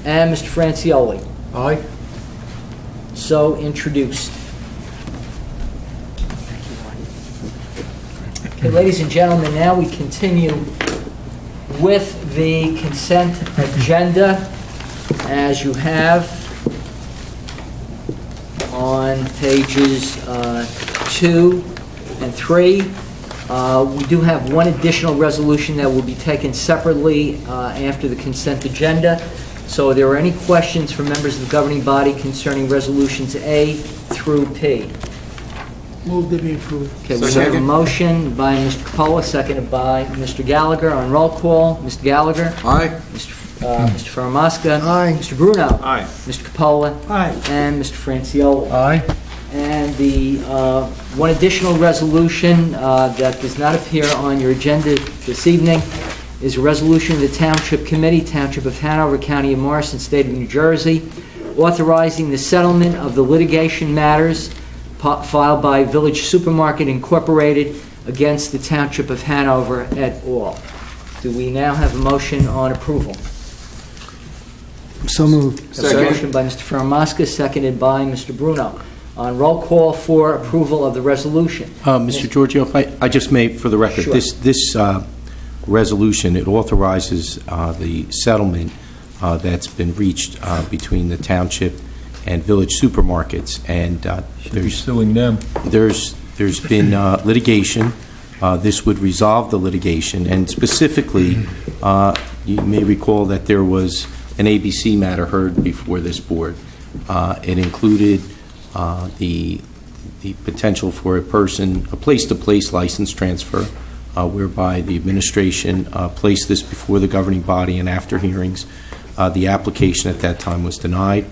And Mr. Francioli. Aye. So introduced. Okay, ladies and gentlemen, now we continue with the consent agenda as you have on pages 2 and 3. We do have one additional resolution that will be taken separately after the consent agenda. So are there any questions from members of the governing body concerning resolutions A through P? Move to be approved. Okay, we have a motion by Mr. Capola, seconded by Mr. Gallagher. On roll call, Mr. Gallagher. Aye. Mr. Faramasca. Aye. Mr. Bruno. Aye. Mr. Capola. Aye. And Mr. Francioli. Aye. And the one additional resolution that does not appear on your agenda this evening is a resolution of the Township Committee, Township of Hanover, County of Morrison, State of New Jersey, authorizing the settlement of the litigation matters filed by Village Supermarket Incorporated against the Township of Hanover et al. Do we now have a motion on approval? So moved. A motion by Mr. Faramasca, seconded by Mr. Bruno. On roll call for approval of the resolution. Mr. Giorgio, if I just may, for the record, Sure. this resolution, it authorizes the settlement that's been reached between the township and Village Supermarkets, and You're suing them. there's been litigation. This would resolve the litigation, and specifically, you may recall that there was an ABC matter heard before this board. It included the potential for a place-to-place license transfer, whereby the administration placed this before the governing body, and after hearings, the application at that time was denied.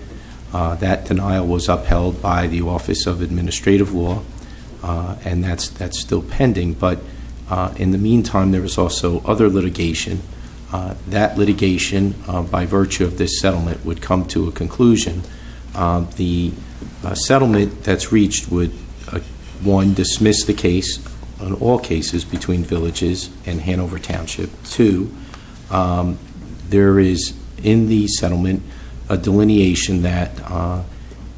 That denial was upheld by the Office of Administrative Law, and that's still pending. But in the meantime, there was also other litigation. That litigation, by virtue of this settlement, would come to a conclusion. The settlement that's reached would, one, dismiss the case on all cases between villages and Hanover Township. Two, there is in the settlement a delineation that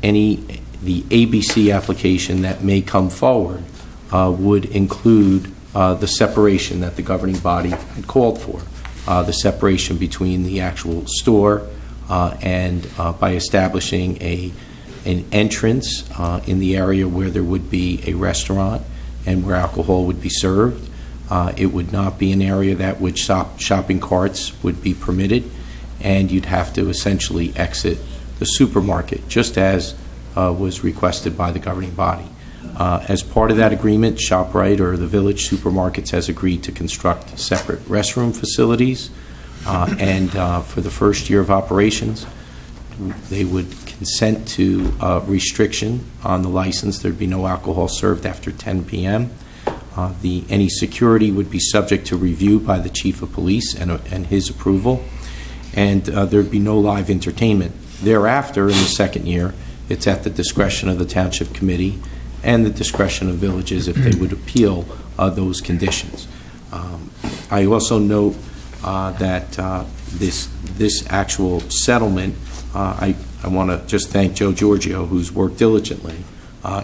the ABC application that may come forward would include the separation that the governing body had called for. the separation between the actual store and by establishing an entrance in the area where there would be a restaurant and where alcohol would be served. It would not be an area that which shopping carts would be permitted, and you'd have to essentially exit the supermarket, just as was requested by the governing body. As part of that agreement, ShopRite or the Village Supermarkets has agreed to construct separate restroom facilities, and for the first year of operations, they would consent to restriction on the license. There'd be no alcohol served after 10 p.m. Any security would be subject to review by the chief of police and his approval, and there'd be no live entertainment. Thereafter, in the second year, it's at the discretion of the Township Committee and the discretion of villages if they would appeal those conditions. I also note that this actual settlement, I want to just thank Joe Giorgio, who's worked diligently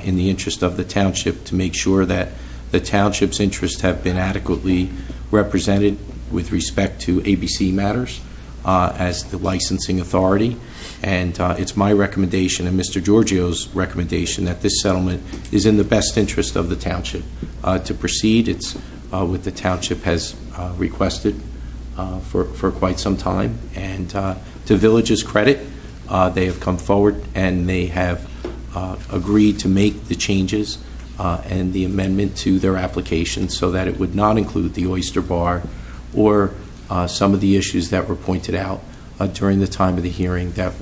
in the interest of the Township to make sure that the Township's interests have been adequately represented with respect to ABC matters as the licensing authority. And it's my recommendation and Mr. Giorgio's recommendation that this settlement is in the best interest of the Township to proceed. It's what the Township has requested for quite some time. And to Village's credit, they have come forward and they have agreed to make the changes and the amendment to their application so that it would not include the oyster bar or some of the issues that were pointed out during the time of the hearing that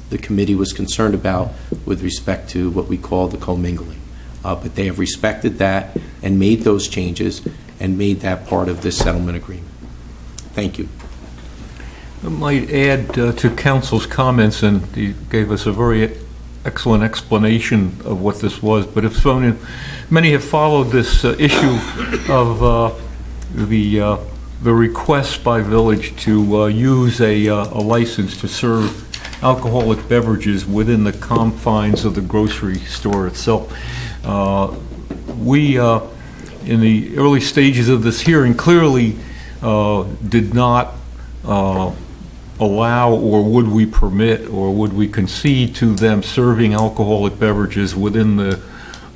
the committee was concerned about with respect to what we call the commingling. But they have respected that and made those changes and made that part of this settlement agreement. Thank you. I might add to Council's comments, and he gave us a very excellent explanation of what this was, but if many have followed this issue of the request by Village to use a license to serve alcoholic beverages within the confines of the grocery store itself. We, in the early stages of this hearing, clearly did not allow, or would we permit, or would we concede to them serving alcoholic beverages within the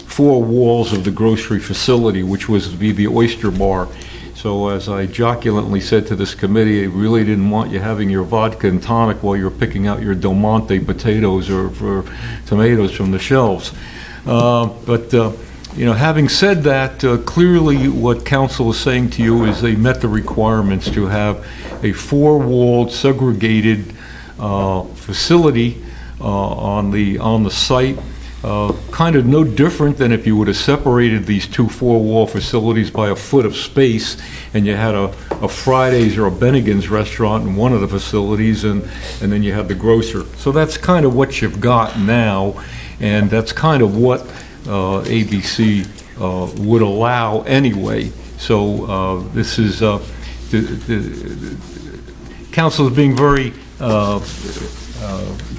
four walls of the grocery facility, which was to be the oyster bar. So as I joculently said to this committee, I really didn't want you having your vodka and tonic while you're picking out your Del Monte potatoes or tomatoes from the shelves. Having said that, clearly what council is saying to you is they met the requirements to have a four-walled, segregated facility on the site. Kind of no different than if you would have separated these two four-wall facilities by a foot of space, and you had a Fridays or a Bennigan's restaurant in one of the facilities, and then you had the grocer. So that's kind of what you've got now, and that's kind of what ABC would allow anyway. So this is the council is being very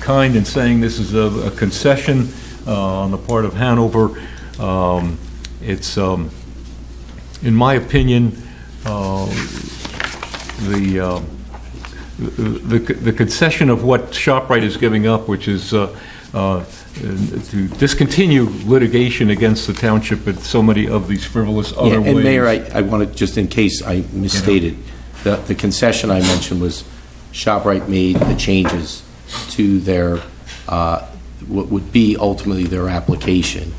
kind in saying this is a concession on the part of Hanover. It's, in my opinion, the concession of what ShopRite is giving up, which is to discontinue litigation against the township in so many of these frivolous other ways. And Mayor, I want to, just in case I misstated, the concession I mentioned was ShopRite made the changes to their what would be ultimately their application.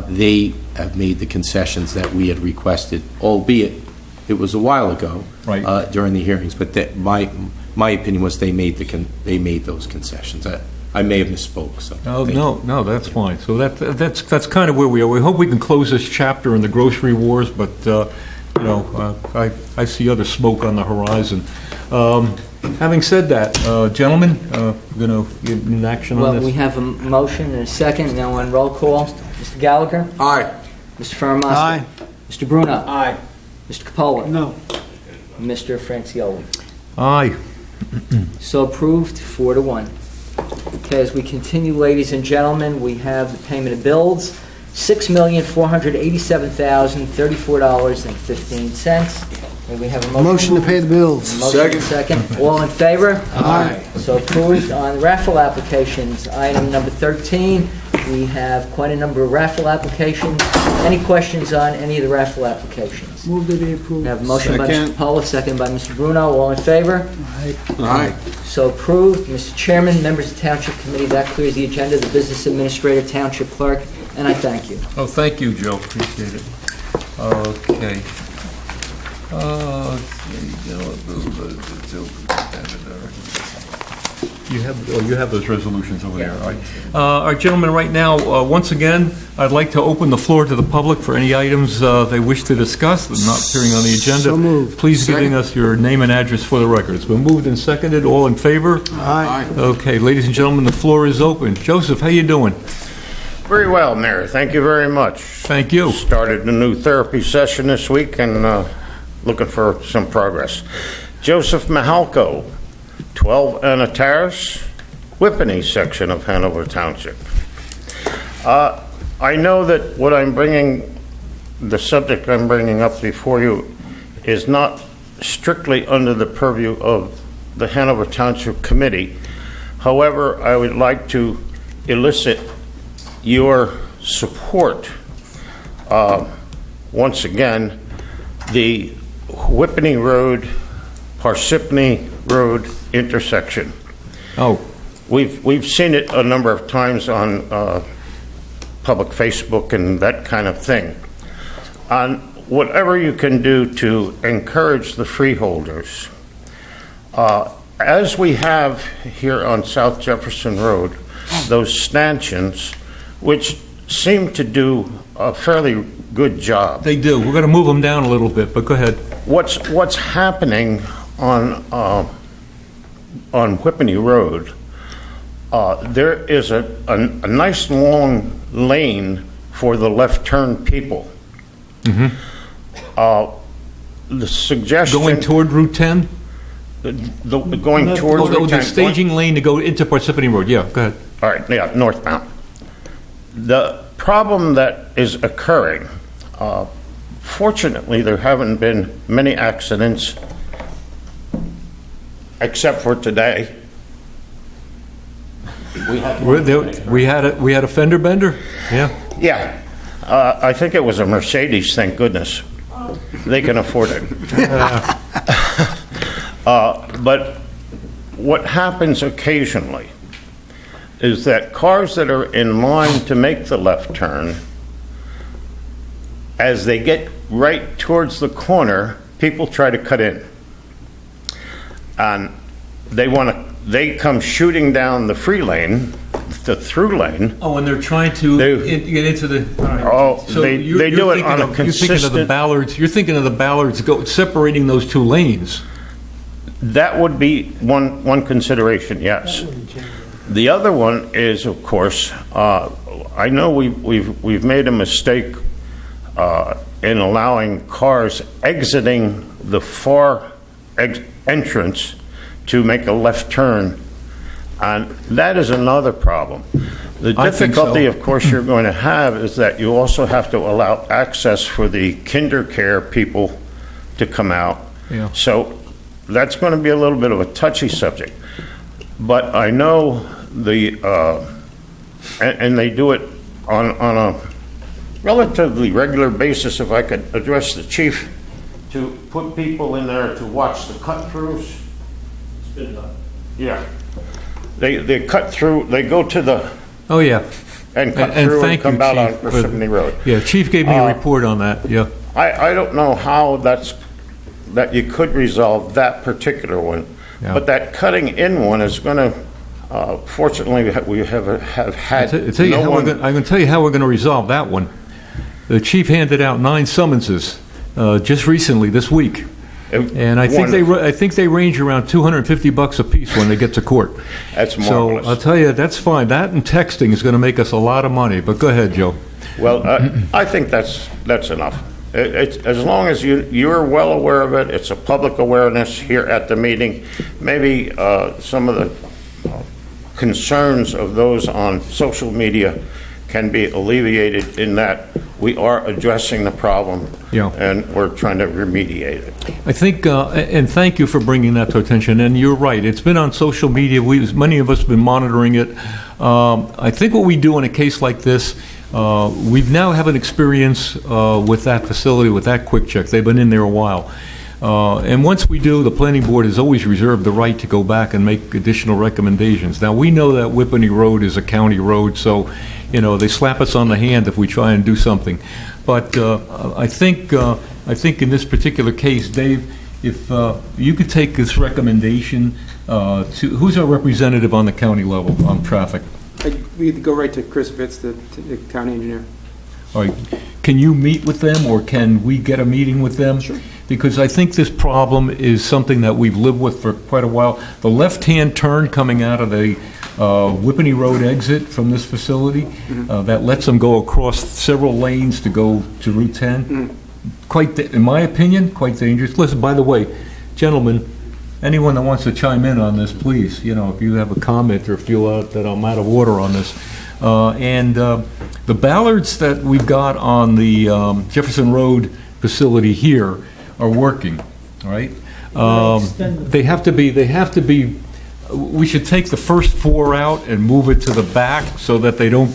They have made the concessions that we had requested, albeit it was a while ago, right, during the hearings. But that my opinion was they made those concessions. I may have misspoke. So no, that's fine. So that's kind of where we are. We hope we can close this chapter in the grocery wars, but I see other smoke on the horizon. Having said that, gentlemen, we're going to give an action on this. Well, we have a motion and a second. Now on roll call, Mr. Gallagher? Aye. Mr. Fermaster? Aye. Mr. Bruno? Aye. Mr. Capola? No. Mr. Francioli? Aye. So approved, 4-1. Okay, as we continue, ladies and gentlemen, we have the payment of bills, $6,487,034.15. May we have a motion? Motion to pay the bills. Motion second. All in favor? Aye. So approved. On raffle applications, item number 13, we have quite a number of raffle applications. Any questions on any of the raffle applications? Move to be approved. We have a motion by Mr. Second. Pola, second by Mr. Bruno. All in favor? Aye. So approved. Mr. Chairman, members of Township Committee, that clears the agenda. The Business Administrator, Township Clerk, and I thank you. Oh, thank you, Joe, appreciate it. Okay. You have those resolutions over there, all right. All right, gentlemen, right now, once again, I'd like to open the floor to the public for any items they wish to discuss that are not appearing on the agenda. So moved. Please giving us your name and address for the record. It's been moved and seconded. All in favor? Aye. Okay, ladies and gentlemen, the floor is open. Joseph, how you doing? Very well, Mayor. Thank you very much. Thank you. Started a new therapy session this week and looking for some progress. Joseph Mahalko, 12 Anna Terrace, Whippany section of Hanover Township. I know that what I'm bringing, the subject I'm bringing up before you is not strictly under the purview of the Hanover Township Committee. However, I would like to elicit your support. Once again, the Whippany Road, Parsippany Road intersection. Oh, We've seen it a number of times on public Facebook and that kind of thing. On whatever you can do to encourage the freeholders, as we have here on South Jefferson Road, those stanchions, which seem to do a fairly good job. they do. We're going to move them down a little bit, but go ahead. What's happening on Whippany Road? There is a nice long lane for the left turn people. The suggestion Going toward Route 10? going towards Oh, Route the 10, staging lane to go into Parsippany Road. Yeah, go ahead. All right, yeah, northbound. The problem that is occurring, fortunately, there haven't been many accidents except for today. We had a fender bender? Yeah. Yeah, I think it was a Mercedes, thank goodness. They can afford it. But what happens occasionally is that cars that are in line to make the left turn, as they get right towards the corner, people try to cut in. And they come shooting down the free lane, the through lane. Oh, and they're trying to get into the... all right. Oh, So they you're do it thinking on a of- You're thinking of the consistent... ballards, separating those two lanes. That would be one consideration, yes. The other one is, of course, I know we've made a mistake in allowing cars exiting the far entrance to make a left turn, and that is another problem. The I think difficulty, so. of course, you're going to have is that you also have to allow access for the kinder care people to come out. Yeah. So that's going to be a little bit of a touchy subject. But I know and they do it on a relatively regular basis, if I could address the chief, to put people in there to watch the cut-throughs. It's been done. Yeah. They cut through, they go to the, Oh, yeah. and cut And through and thank you, come out on Chief, for- Parsippany Road. Yeah, Chief gave me a report on that, yeah. I don't know how that you could resolve that particular one, Yeah. but that cutting in one is going to, fortunately, we have had I tell you no how one. I can tell you how we're going to resolve that one. The chief handed out 9 summonses just recently, this week. And I think they range around $250 a piece when they get to court. That's So marvelous. I'll tell you, that's fine. That and texting is going to make us a lot of money. But go ahead, Joe. Well, I think that's enough. It's, as long as you're well aware of it, it's a public awareness here at the meeting. Maybe some of the concerns of those on social media can be alleviated in that we are addressing the problem, Yeah. and we're trying to remediate it. I think, and thank you for bringing that to attention, and you're right, it's been on social media, many of us have been monitoring it. I think what we do in a case like this, we now have an experience with that facility, with that Quick Check. They've been in there a while. And once we do, the planning board has always reserved the right to go back and make additional recommendations. Now, we know that Whippany Road is a county road, so, they slap us on the hand if we try and do something. But I think in this particular case, Dave, if you could take this recommendation who's our representative on the county level on traffic? We could go right to Chris Vitz, the county engineer. All right. Can you meet with them, or can we get a meeting with them? Sure. Because I think this problem is something that we've lived with for quite a while. The left-hand turn coming out of the Whippany Road exit from this facility, that lets them go across several lanes to go to Route 10. In my opinion, quite dangerous. Listen, by the way, gentlemen, anyone that wants to chime in on this, please, if you have a comment or feel that I'm out of order on this. The ballards that we've got on the Jefferson Road facility here are working, all right? They have to be, we should take the first 4 out and move it to the back so that they don't,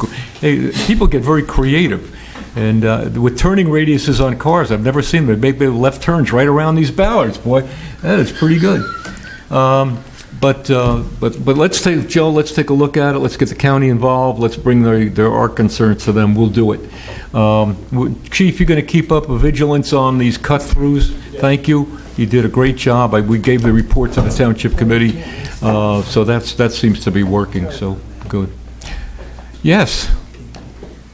people get very creative. And with turning radiuses on cars, I've never seen them. They make left turns right around these ballards, boy. That is pretty good. But let's take, Joe, let's take a look at it. Let's get the county involved. Let's bring our concerns to them. We'll do it. Chief, you're going to keep up a vigilance on these cut-throughs. Thank you. You did a great job. We gave the report to the Township Committee, so that seems to be working, so good. Yes?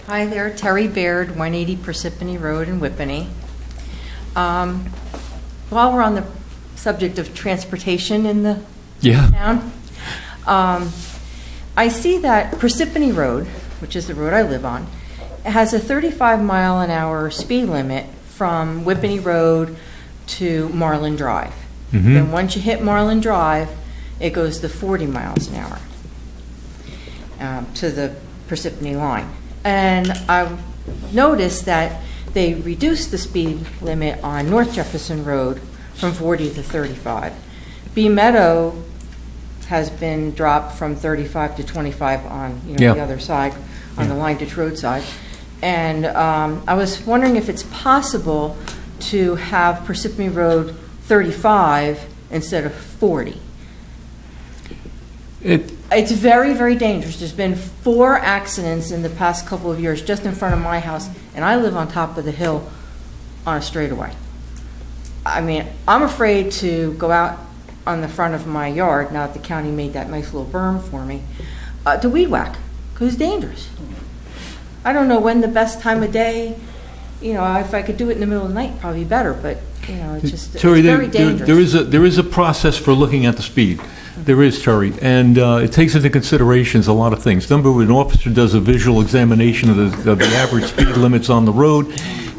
Hi there, Terry Baird, 180 Parsippany Road in Whippany. While we're on the subject of transportation in the town, I see that Parsippany Road, which is the road I live on, has a 35-mile-an-hour speed limit from Whippany Road to Marlin Drive. Then once you hit Marlin Drive, it goes to 40 miles an hour to the Parsippany line. And I've noticed that they reduced the speed limit on North Jefferson Road from 40 to 35. Bee Meadow has been dropped from 35 to 25 on the other side, on the Line Ditch Road side. And I was wondering if it's possible to have Parsippany Road 35 instead of 40. It's very, very dangerous. There's been 4 accidents in the past couple of years just in front of my house, and I live on top of the hill on a straightaway. I mean, I'm afraid to go out on the front of my yard, now that the county made that nice little berm for me, to weed whack, because it's dangerous. I don't know when the best time of day, if I could do it in the middle of the night, probably better, but, it's just, Terry, it's very dangerous. there is a process for looking at the speed. There is, Terry, and it takes into considerations a lot of things. Number one, an officer does a visual examination of the average speed limits on the road.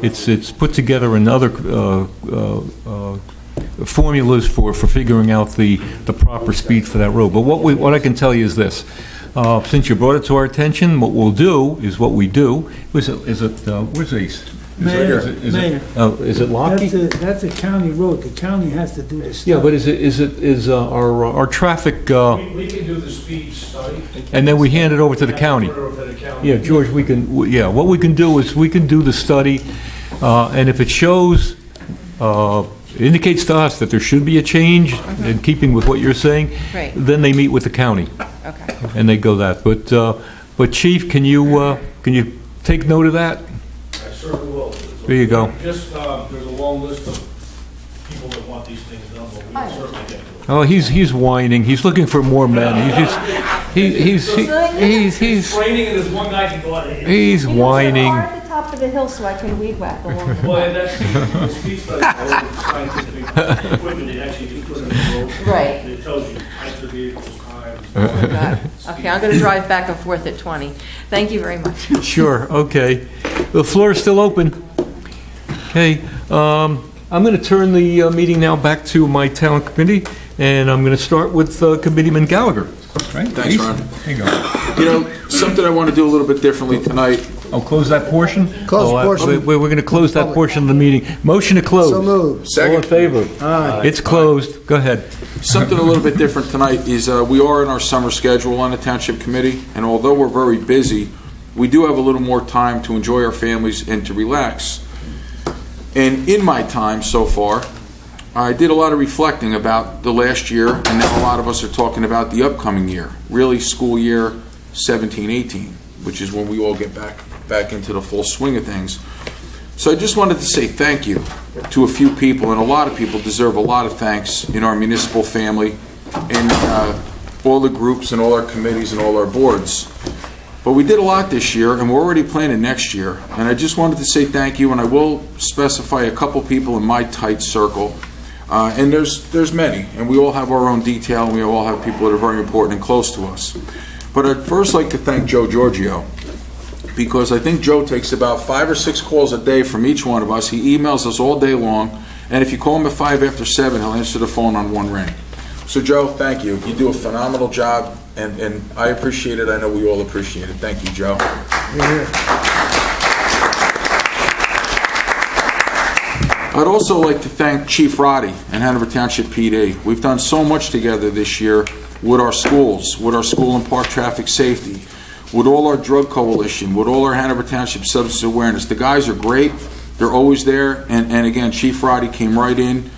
It's put together in other formulas for figuring out the proper speed for that road. But what I can tell you is this. Since you brought it to our attention, what we'll do is what we do. Where's Ace? Mayor, is it Lockheed? That's a county road. The county has to do this stuff. Yeah, but is our traffic? We can do the speed study. And then we hand it over to the county. Yeah, George, we can. What we can do is we can do the study, and if it shows, indicates to us that there should be a change in keeping with what you're saying, Right. then they meet with the county. Okay. And they go that. But Chief, can you take note of that? I certainly will. There you go. Just, there's a long list of people that want these things done, but we can certainly get to it. Oh, he's whining. He's looking for more men. He's Training and there's one guy can go out and hit. he's whining. At the top of the hill so I can weed whack along the Well, and that's the speed study, all the scientific equipment, it actually just put it in the road. Right. And it tells you types of vehicles, times. Okay, I'm going to drive back and forth at 20. Thank you very much. Sure, okay. The floor is still open. Okay, I'm going to turn the meeting now back to my town committee, and I'm going to start with Committeeman Gallagher. Right? Thanks, Ron. There you go. Something I want to do a little bit differently tonight. Oh, close that portion? Close portion. We're going to close that portion of the meeting. Motion to close. So moved. All in favor? Aye. It's closed. Go ahead. Something a little bit different tonight is we are in our summer schedule on the Township Committee, and although we're very busy, we do have a little more time to enjoy our families and to relax. And in my time so far, I did a lot of reflecting about the last year, and now a lot of us are talking about the upcoming year, really school year 17-18, which is when we all get back into the full swing of things. So I just wanted to say thank you to a few people, and a lot of people deserve a lot of thanks in our municipal family and all the groups and all our committees and all our boards. But we did a lot this year, and we're already planning next year. And I just wanted to say thank you, and I will specify a couple people in my tight circle. And there's many, and we all have our own detail, and we all have people that are very important and close to us. But I'd first like to thank Joe Giorgio, because I think Joe takes about 5 or 6 calls a day from each one of us. He emails us all day long, and if you call him at 5 after 7, he'll answer the phone on one ring. So Joe, thank you. You do a phenomenal job, and I appreciate it. I know we all appreciate it. Thank you, Joe. I'd also like to thank Chief Roddy and Hanover Township PD. We've done so much together this year with our schools, with our school and park traffic safety, with all our drug coalition, with all our Hanover Township substance awareness. The guys are great. They're always there. And again, Chief Roddy came right in,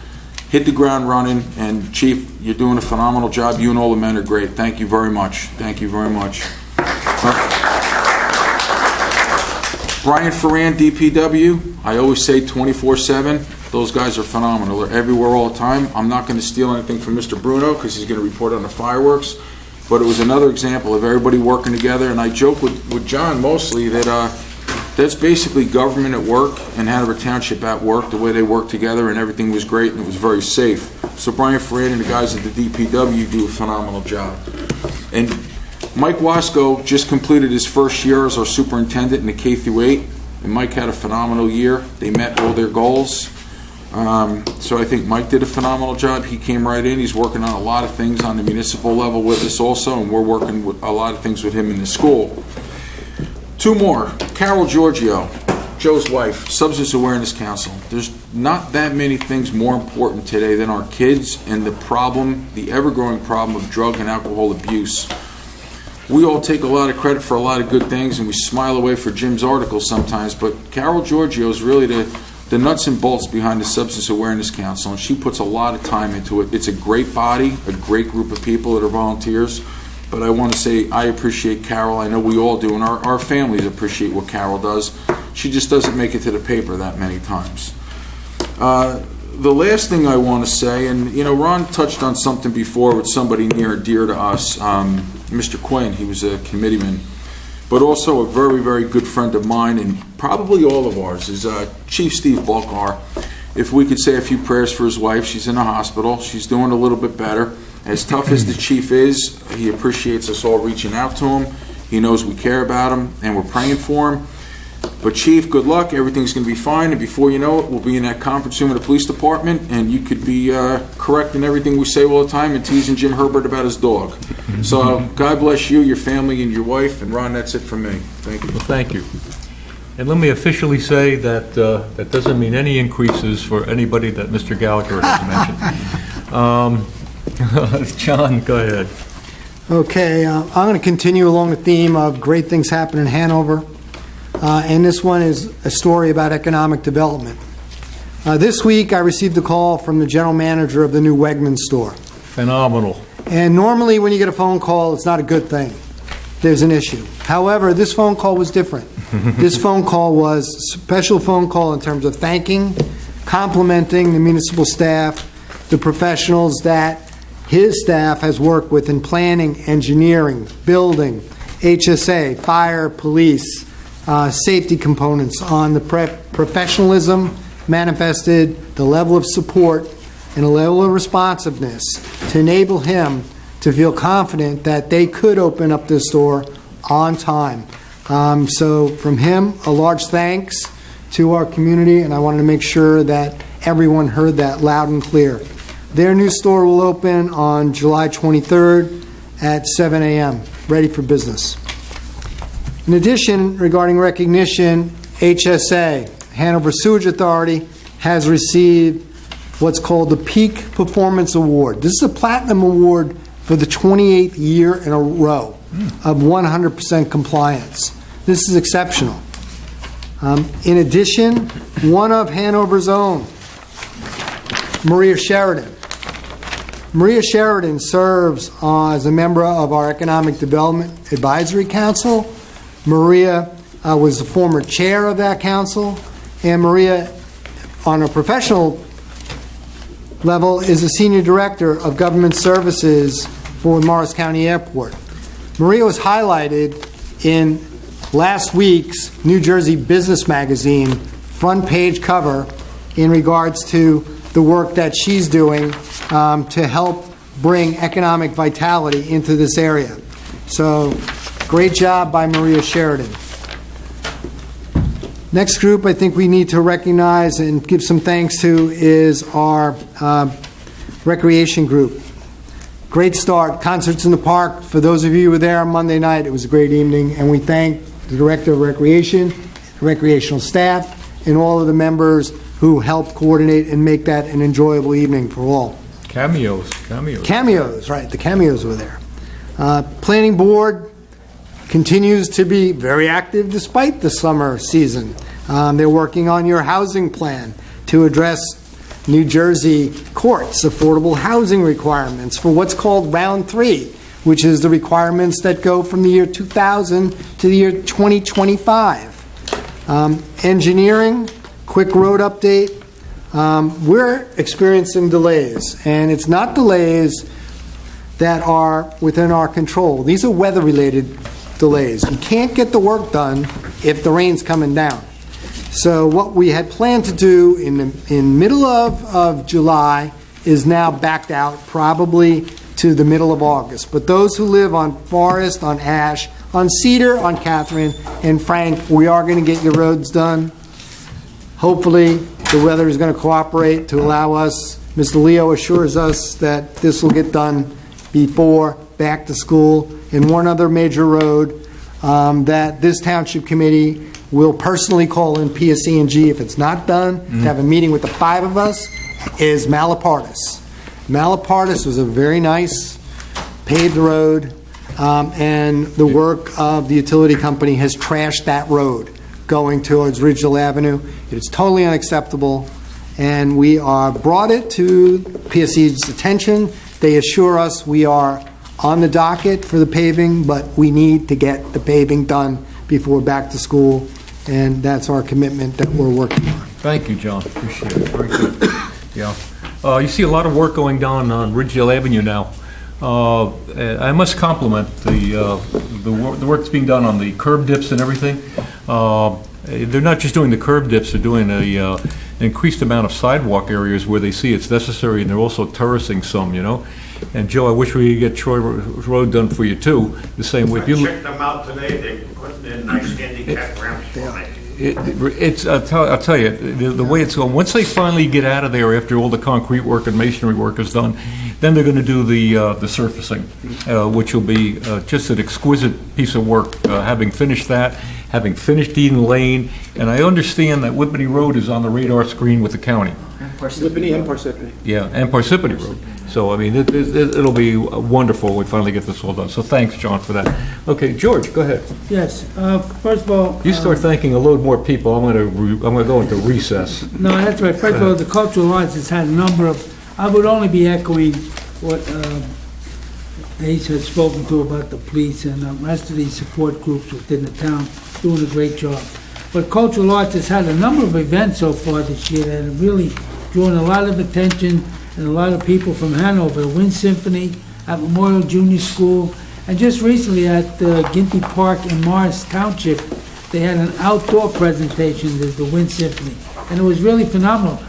hit the ground running, and Chief, you're doing a phenomenal job. You and all the men are great. Thank you very much. Thank you very much. Brian Ferran, DPW, I always say 24/7. Those guys are phenomenal. They're everywhere all the time. I'm not going to steal anything from Mr. Bruno because he's going to report on the fireworks, but it was another example of everybody working together. And I joke with John mostly that that's basically government at work and Hanover Township at work, the way they work together, and everything was great and it was very safe. So Brian Ferran and the guys at the DPW do a phenomenal job. And Mike Wasco just completed his first year as our superintendent in the K through 8, and Mike had a phenomenal year. They met all their goals. So I think Mike did a phenomenal job. He came right in. He's working on a lot of things on the municipal level with us also, and we're working with a lot of things with him in the school. 2 more. Carol Giorgio, Joe's wife, Substance Awareness Council. There's not that many things more important today than our kids and the problem, the ever-growing problem of drug and alcohol abuse. We all take a lot of credit for a lot of good things, and we smile away for Jim's articles sometimes, but Carol Giorgio is really the nuts and bolts behind the Substance Awareness Council, and she puts a lot of time into it. It's a great body, a great group of people that are volunteers, but I want to say I appreciate Carol. I know we all do, and our families appreciate what Carol does. She just doesn't make it to the paper that many times. The last thing I want to say, and Ron touched on something before with somebody near and dear to us, Mr. Quinn. He was a committeeman, but also a very, very good friend of mine, and probably all of ours, is Chief Steve Balcar. If we could say a few prayers for his wife. She's in the hospital. She's doing a little bit better. As tough as the chief is, he appreciates us all reaching out to him. He knows we care about him, and we're praying for him. But Chief, good luck. Everything's going to be fine, and before you know it, we'll be in that conference room at the police department, and you could be correcting everything we say all the time and teasing Jim Herbert about his dog. So God bless you, your family, and your wife. And Ron, that's it from me. Thank you. Well, thank you. And let me officially say that that doesn't mean any increases for anybody that Mr. Gallagher has mentioned. John, go ahead. Okay, I'm going to continue along the theme of great things happen in Hanover. And this one is a story about economic development. This week, I received a call from the general manager of the new Wegmans store. Phenomenal. And normally, when you get a phone call, it's not a good thing. There's an issue. However, this phone call was different. This phone call was a special phone call in terms of thanking, complimenting the municipal staff, the professionals that his staff has worked with in planning, engineering, building, HSA, fire, police, safety components, on the professionalism manifested, the level of support, and the level of responsiveness to enable him to feel confident that they could open up this store on time. So from him, a large thanks to our community, and I wanted to make sure that everyone heard that loud and clear. Their new store will open on July 23rd at 7 a.m., ready for business. In addition, regarding recognition, HSA, Hanover Sewage Authority, has received what's called the Peak Performance Award. This is a platinum award for the 28th year in a row of 100% compliance. This is exceptional. In addition, one of Hanover's own, Maria Sheridan. Maria Sheridan serves as a member of our Economic Development Advisory Council. Maria was the former chair of that council, and Maria, on a professional level, is the senior director of government services for Morris County Airport. Maria was highlighted in last week's New Jersey Business Magazine front page cover in regards to the work that she's doing to help bring economic vitality into this area. So, great job by Maria Sheridan. Next group I think we need to recognize and give some thanks to is our recreation group. Great start. Concerts in the Park. For those of you who were there on Monday night, it was a great evening, and we thank the Director of Recreation, recreational staff, and all of the members who helped coordinate and make that an enjoyable evening for all. Cameos. Cameos, right. The cameos were there. Planning Board continues to be very active despite the summer season. They're working on your housing plan to address New Jersey courts' affordable housing requirements for what's called Round 3, which is the requirements that go from the year 2000 to the year 2025. Engineering, quick road update. We're experiencing delays, and it's not delays that are within our control. These are weather-related delays. You can't get the work done if the rain's coming down. So what we had planned to do in middle of July is now backed out probably to the middle of August. But those who live on Forest, on Ash, on Cedar, on Catherine, and Frank, we are going to get your roads done. Hopefully the weather is going to cooperate to allow us. Mr. Leo assures us that this will get done before back to school. And one other major road that this Township Committee will personally call in PSE&G if it's not done, to have a meeting with the 5 of us, is Malapartis. Malapartis was a very nice paved road, and the work of the utility company has trashed that road going towards Ridgeville Avenue. It is totally unacceptable, and we are brought it to PSE's attention. They assure us we are on the docket for the paving, but we need to get the paving done before back to school, and that's our commitment that we're working on. Thank you, John. Appreciate it. Very good. Yeah. You see a lot of work going on Ridgeville Avenue now. I must compliment the work that's being done on the curb dips and everything. They're not just doing the curb dips, they're doing an increased amount of sidewalk areas where they see it's necessary, and they're also terracing some, you know. And Joe, I wish we could get Troy Road done for you too, the same way. I checked them out today, they're putting in nice handicap ramps for me. I'll tell you, the way it's going, once they finally get out of there after all the concrete work and masonry work is done, then they're going to do the surfacing, which will be just an exquisite piece of work, having finished that, having finished Eden Lane, and I understand that Whippany Road is on the radar screen with the county. Whippany and Parsippany. Yeah, and Parsippany Road. So, I mean, it'll be wonderful when we finally get this all done. So thanks, John, for that. Okay, George, go ahead. Yes, first of all... You start thanking a load more people, I'm going to go into recess. No, that's right. First of all, the Cultural Alliance has had a number of... I would only be echoing what Ace had spoken to about the police and the rest of these support groups within the town doing a great job. But Cultural Arts has had a number of events so far this year that have really drawn a lot of attention and a lot of people from Hanover. The Wind Symphony at Memorial Junior School, and just recently at Ginty Park in Morris Township, they had an outdoor presentation of the Wind Symphony, and it was really phenomenal.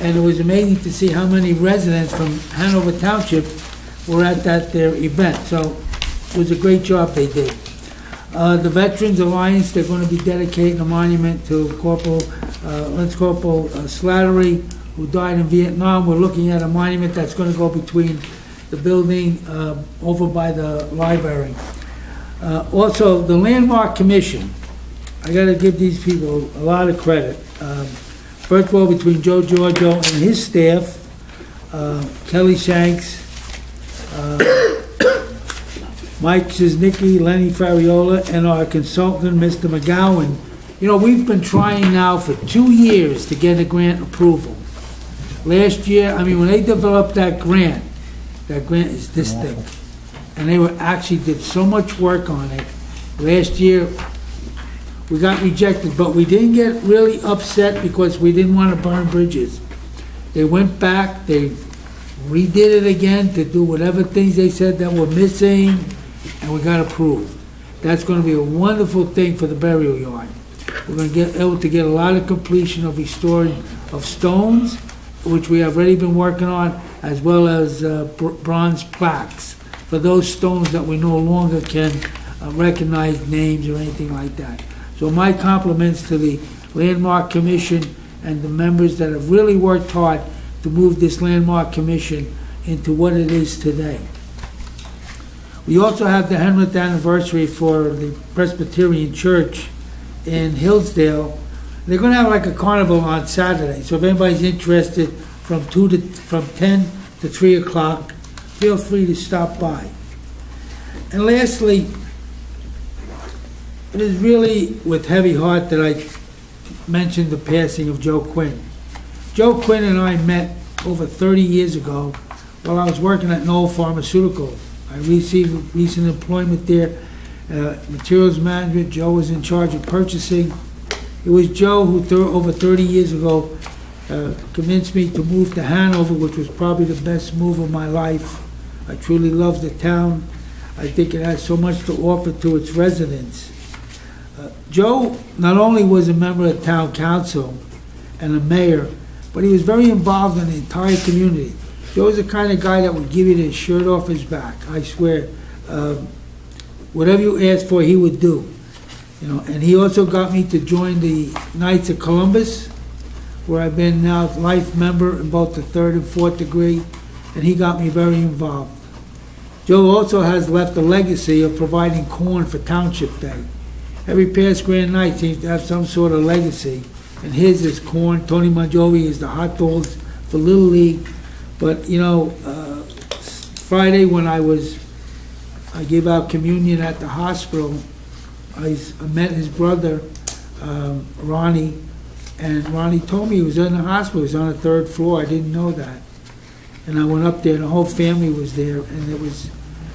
And it was amazing to see how many residents from Hanover Township were at their event. So it was a great job they did. The Veterans Alliance, they're going to be dedicating a monument to Lance Corporal Slattery, who died in Vietnam. We're looking at a monument that's going to go between the building over by the library. Also, the Landmark Commission, I got to give these people a lot of credit. First of all, between Joe Giorgio and his staff, Kelly Shanks, Mike Ziznicki, Lenny Fariola, and our consultant, Mr. McGowan. You know, we've been trying now for 2 years to get a grant approval. Last year, I mean, when they developed that grant is this thick. And they actually did so much work on it. Last year, we got rejected, but we didn't get really upset because we didn't want to burn bridges. They went back, they redid it again to do whatever things they said that were missing, and we got approved. That's going to be a wonderful thing for the burial yard. We're going to get able to get a lot of completion of restoring of stones, which we have already been working on, as well as bronze plaques for those stones that we no longer can recognize names or anything like that. So my compliments to the Landmark Commission and the members that have really worked hard to move this Landmark Commission into what it is today. We also have the 100th anniversary for the Presbyterian Church in Hillsdale. They're going to have like a carnival on Saturday, so if anybody's interested, from 10 to 3 o'clock, feel free to stop by. And lastly, it is really with heavy heart that I mentioned the passing of Joe Quinn. Joe Quinn and I met over 30 years ago while I was working at Knoll Pharmaceuticals. I received recent employment there, materials management. Joe was in charge of purchasing. It was Joe who, over 30 years ago, convinced me to move to Hanover, which was probably the best move of my life. I truly love the town. I think it has so much to offer to its residents. Joe not only was a member of town council and a mayor, but he was very involved in the entire community. Joe was the kind of guy that would give you his shirt off his back. I swear, whatever you asked for, he would do. You know, and he also got me to join the Knights of Columbus, where I've been now a life member in both the 3rd and 4th degree, and he got me very involved. Joe also has left a legacy of providing corn for Township Day. Every past Grand Night seems to have some sort of legacy, and his is corn. Tony Manjovi is the hot dogs for Little League. But, you know, Friday when I gave out communion at the hospital, I met his brother, Ronnie, and Ronnie told me he was in the hospital. He was on the 3rd floor. I didn't know that. And I went up there, and the whole family was there, and it was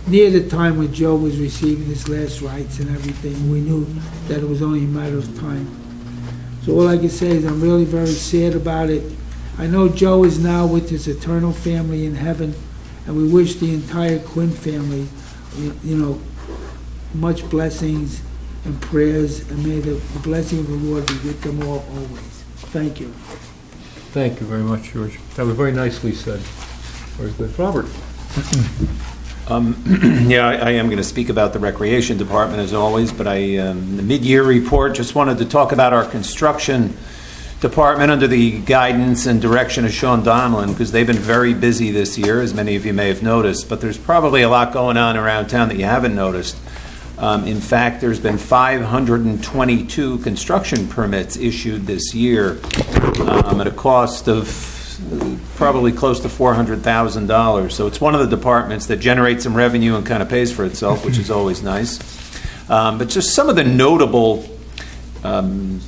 near the time when Joe was receiving his last rites and everything. We knew that it was only a matter of time. So all I can say is I'm really very sad about it. I know Joe is now with his eternal family in heaven, and we wish the entire Quinn family, you know, much blessings and prayers, and may the blessing of the Lord be with them all always. Thank you. Thank you very much, George. That was very nicely said. Very good. Robert? Yeah, I am going to speak about the Recreation Department as always, but the mid-year report, just wanted to talk about our construction department under the guidance and direction of Sean Donlan, because they've been very busy this year, as many of you may have noticed, but there's probably a lot going on around town that you haven't noticed. In fact, there's been 522 construction permits issued this year at a cost of probably close to $400,000. So it's one of the departments that generates some revenue and kind of pays for itself, which is always nice. But just some of the notable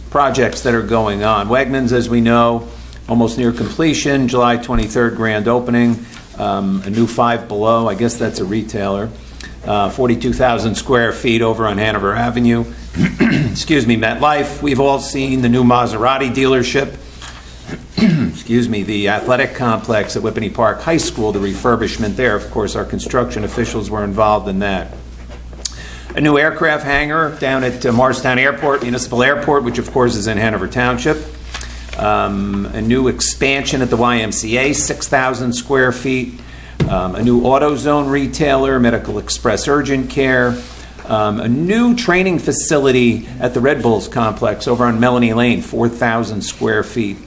projects that are going on. Wegmans, as we know, almost near completion, July 23rd grand opening, a new Five Below, I guess that's a retailer, 42,000 square feet over on Hanover Avenue. Excuse me, MetLife. We've all seen the new Maserati dealership. Excuse me, the athletic complex at Whippany Park High School, the refurbishment there. Of course, our construction officials were involved in that. A new aircraft hangar down at Morristown Airport, Municipal Airport, which of course is in Hanover Township. A new expansion at the YMCA, 6,000 square feet. A new AutoZone retailer, Medical Express Urgent Care. A new training facility at the Red Bulls complex over on Melanie Lane, 4,000 square feet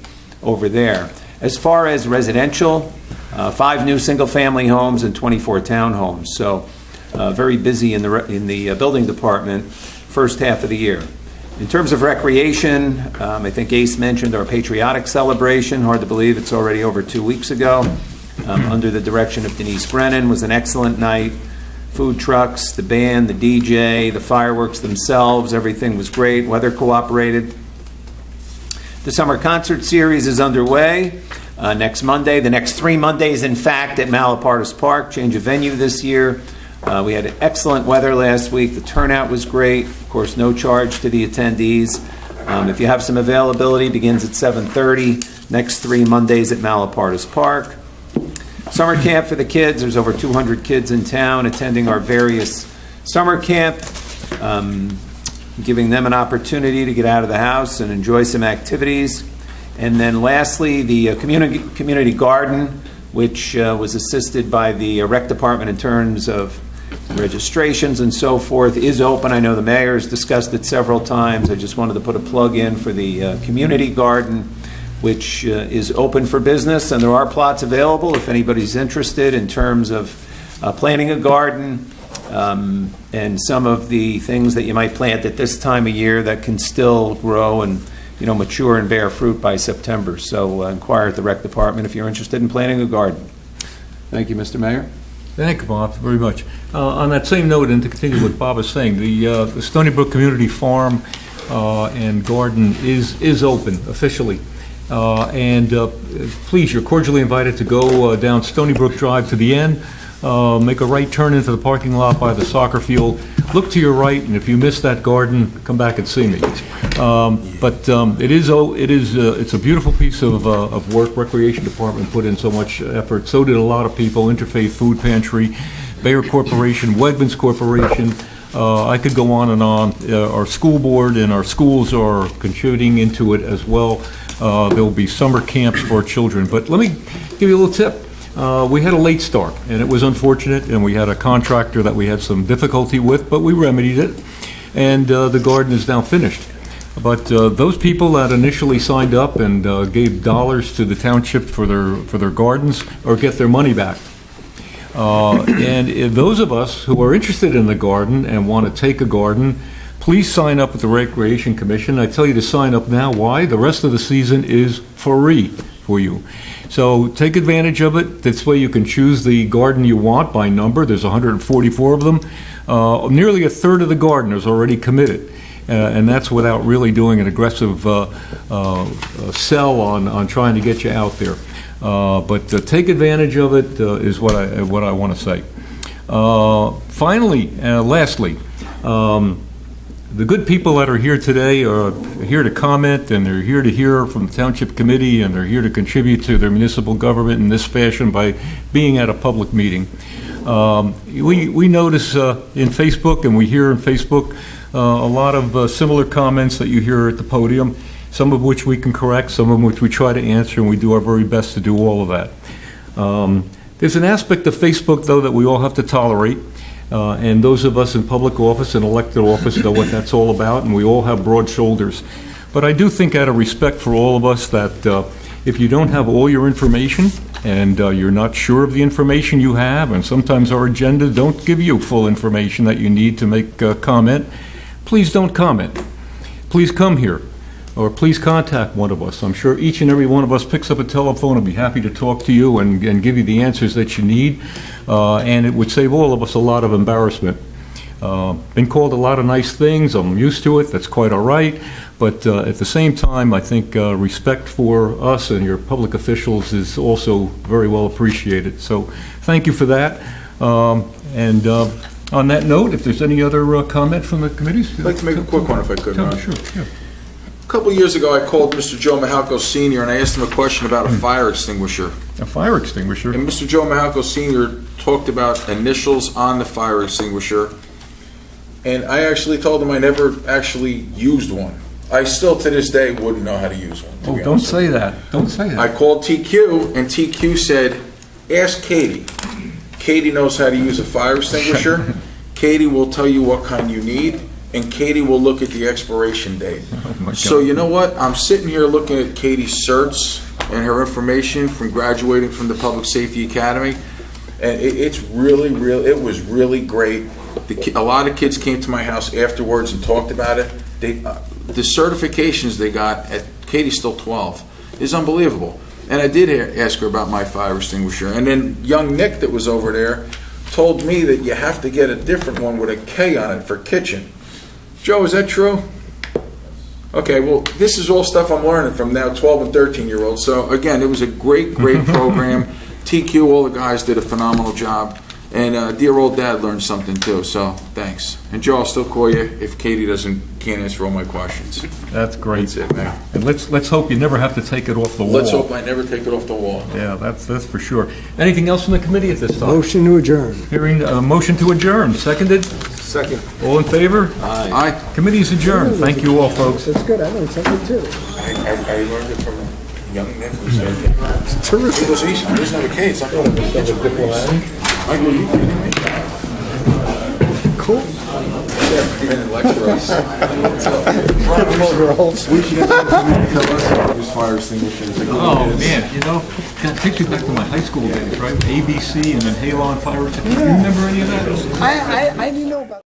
over there. As far as residential, 5 new single-family homes and 24 townhomes. So very busy in the building department first half of the year. In terms of recreation, I think Ace mentioned our patriotic celebration. Hard to believe it's already over 2 weeks ago. Under the direction of Denise Brennan, was an excellent night. Food trucks, the band, the DJ, the fireworks themselves, everything was great. Weather cooperated. The summer concert series is underway. Next Monday, the next 3 Mondays, in fact, at Malapartis Park, change of venue this year. We had excellent weather last week. The turnout was great. Of course, no charge to the attendees. If you have some availability, begins at 7:30. Next 3 Mondays at Malapartis Park. Summer camp for the kids. There's over 200 kids in town attending our various summer camp, giving them an opportunity to get out of the house and enjoy some activities. And then lastly, the community garden, which was assisted by the rec department in terms of registrations and so forth, is open. I know the mayor has discussed it several times. I just wanted to put a plug in for the community garden, which is open for business, and there are plots available if anybody's interested in terms of planting a garden and some of the things that you might plant at this time of year that can still grow and mature and bear fruit by September. So inquire at the rec department if you're interested in planting a garden. Thank you, Mr. Mayor. Thank you, Bob, very much. On that same note, and to continue what Bob is saying, the Stony Brook Community Farm and Garden is open officially. Please, you're cordially invited to go down Stony Brook Drive to the end, make a right turn into the parking lot by the soccer field, look to your right, and if you miss that garden, come back and see me. It's a beautiful piece of work. Recreation Department put in so much effort. So did a lot of people. Interfaith Food Pantry, Bayer Corporation, Wegmans Corporation. I could go on and on. Our school board and our schools are contributing into it as well. There will be summer camps for children. But let me give you a little tip. We had a late start, and it was unfortunate, and we had a contractor that we had some difficulty with, but we remedied it, and the garden is now finished. But those people that initially signed up and gave dollars to the township for their gardens or get their money back. And if those of us who are interested in the garden and want to take a garden, please sign up with the Recreation Commission. I tell you to sign up now. Why? The rest of the season is free for you. So take advantage of it. This way you can choose the garden you want by number. There's 144 of them. Nearly a third of the gardeners already committed. And that's without really doing an aggressive sell on trying to get you out there. But take advantage of it is what I want to say. Finally, lastly, the good people that are here today are here to comment, and they're here to hear from the Township Committee, and they're here to contribute to their municipal government in this fashion by being at a public meeting. We notice in Facebook, and we hear in Facebook, a lot of similar comments that you hear at the podium, some of which we can correct, some of which we try to answer, and we do our very best to do all of that. There's an aspect of Facebook, though, that we all have to tolerate. And those of us in public office and elected office know what that's all about, and we all have broad shoulders. But I do think out of respect for all of us that if you don't have all your information and you're not sure of the information you have, and sometimes our agenda don't give you full information that you need to make a comment, please don't comment. Please come here, or please contact one of us. I'm sure each and every one of us picks up a telephone and be happy to talk to you and give you the answers that you need. And it would save all of us a lot of embarrassment. Been called a lot of nice things. I'm used to it. That's quite all right. But at the same time, I think respect for us and your public officials is also very well appreciated. So thank you for that. And on that note, if there's any other comment from the committees? I'd like to make a quick one if I could, Ron. Sure, yeah. A couple of years ago, I called Mr. Joe Mahalko Sr. and I asked him a question about a fire extinguisher. A fire extinguisher? And Mr. Joe Mahalko Sr. talked about initials on the fire extinguisher. And I actually told him I never actually used one. I still, to this day, wouldn't know how to use one. Oh, don't say that. Don't say that. I called TQ, and TQ said, ask Katie. Katie knows how to use a fire extinguisher. Katie will tell you what kind you need, and Katie will look at the expiration date. Oh, so you know what? I'm sitting here looking at Katie's certs and her information from graduating from the Public Safety Academy, And it's really, it was really great. A lot of kids came to my house afterwards and talked about it. The certifications they got at Katie's still 12 is unbelievable. And I did ask her about my fire extinguisher. And then young Nick that was over there told me that you have to get a different one with a K on it for kitchen. Joe, is that true? Okay, well, this is all stuff I'm learning from now 12 and 13-year-olds. So, again, it was a great program. TQ, all the guys did a phenomenal job. And dear old dad learned something, too, so thanks. And Joe, I'll still call you if Katie can't answer all my questions. That's great. That's it, man. And let's hope you never have to take it off the wall. Let's hope I never take it off the wall. Yeah, that's for sure. Anything else from the committee at this time? Motion to adjourn. Hearing a motion to adjourn. Seconded? Second. All in favor? Aye. Committee is adjourned. Thank you all, folks. That's good, I learned something too. I learned it from young Nick who said, he goes, he doesn't have a K, it's not going to be diplomatic. I go, you kidding me? Cool. And lecture us. We should have his fire extinguishers. Oh, man, that takes you back to my high school days, right? ABC and then Halon Fire. Do you remember any of that? I didn't know about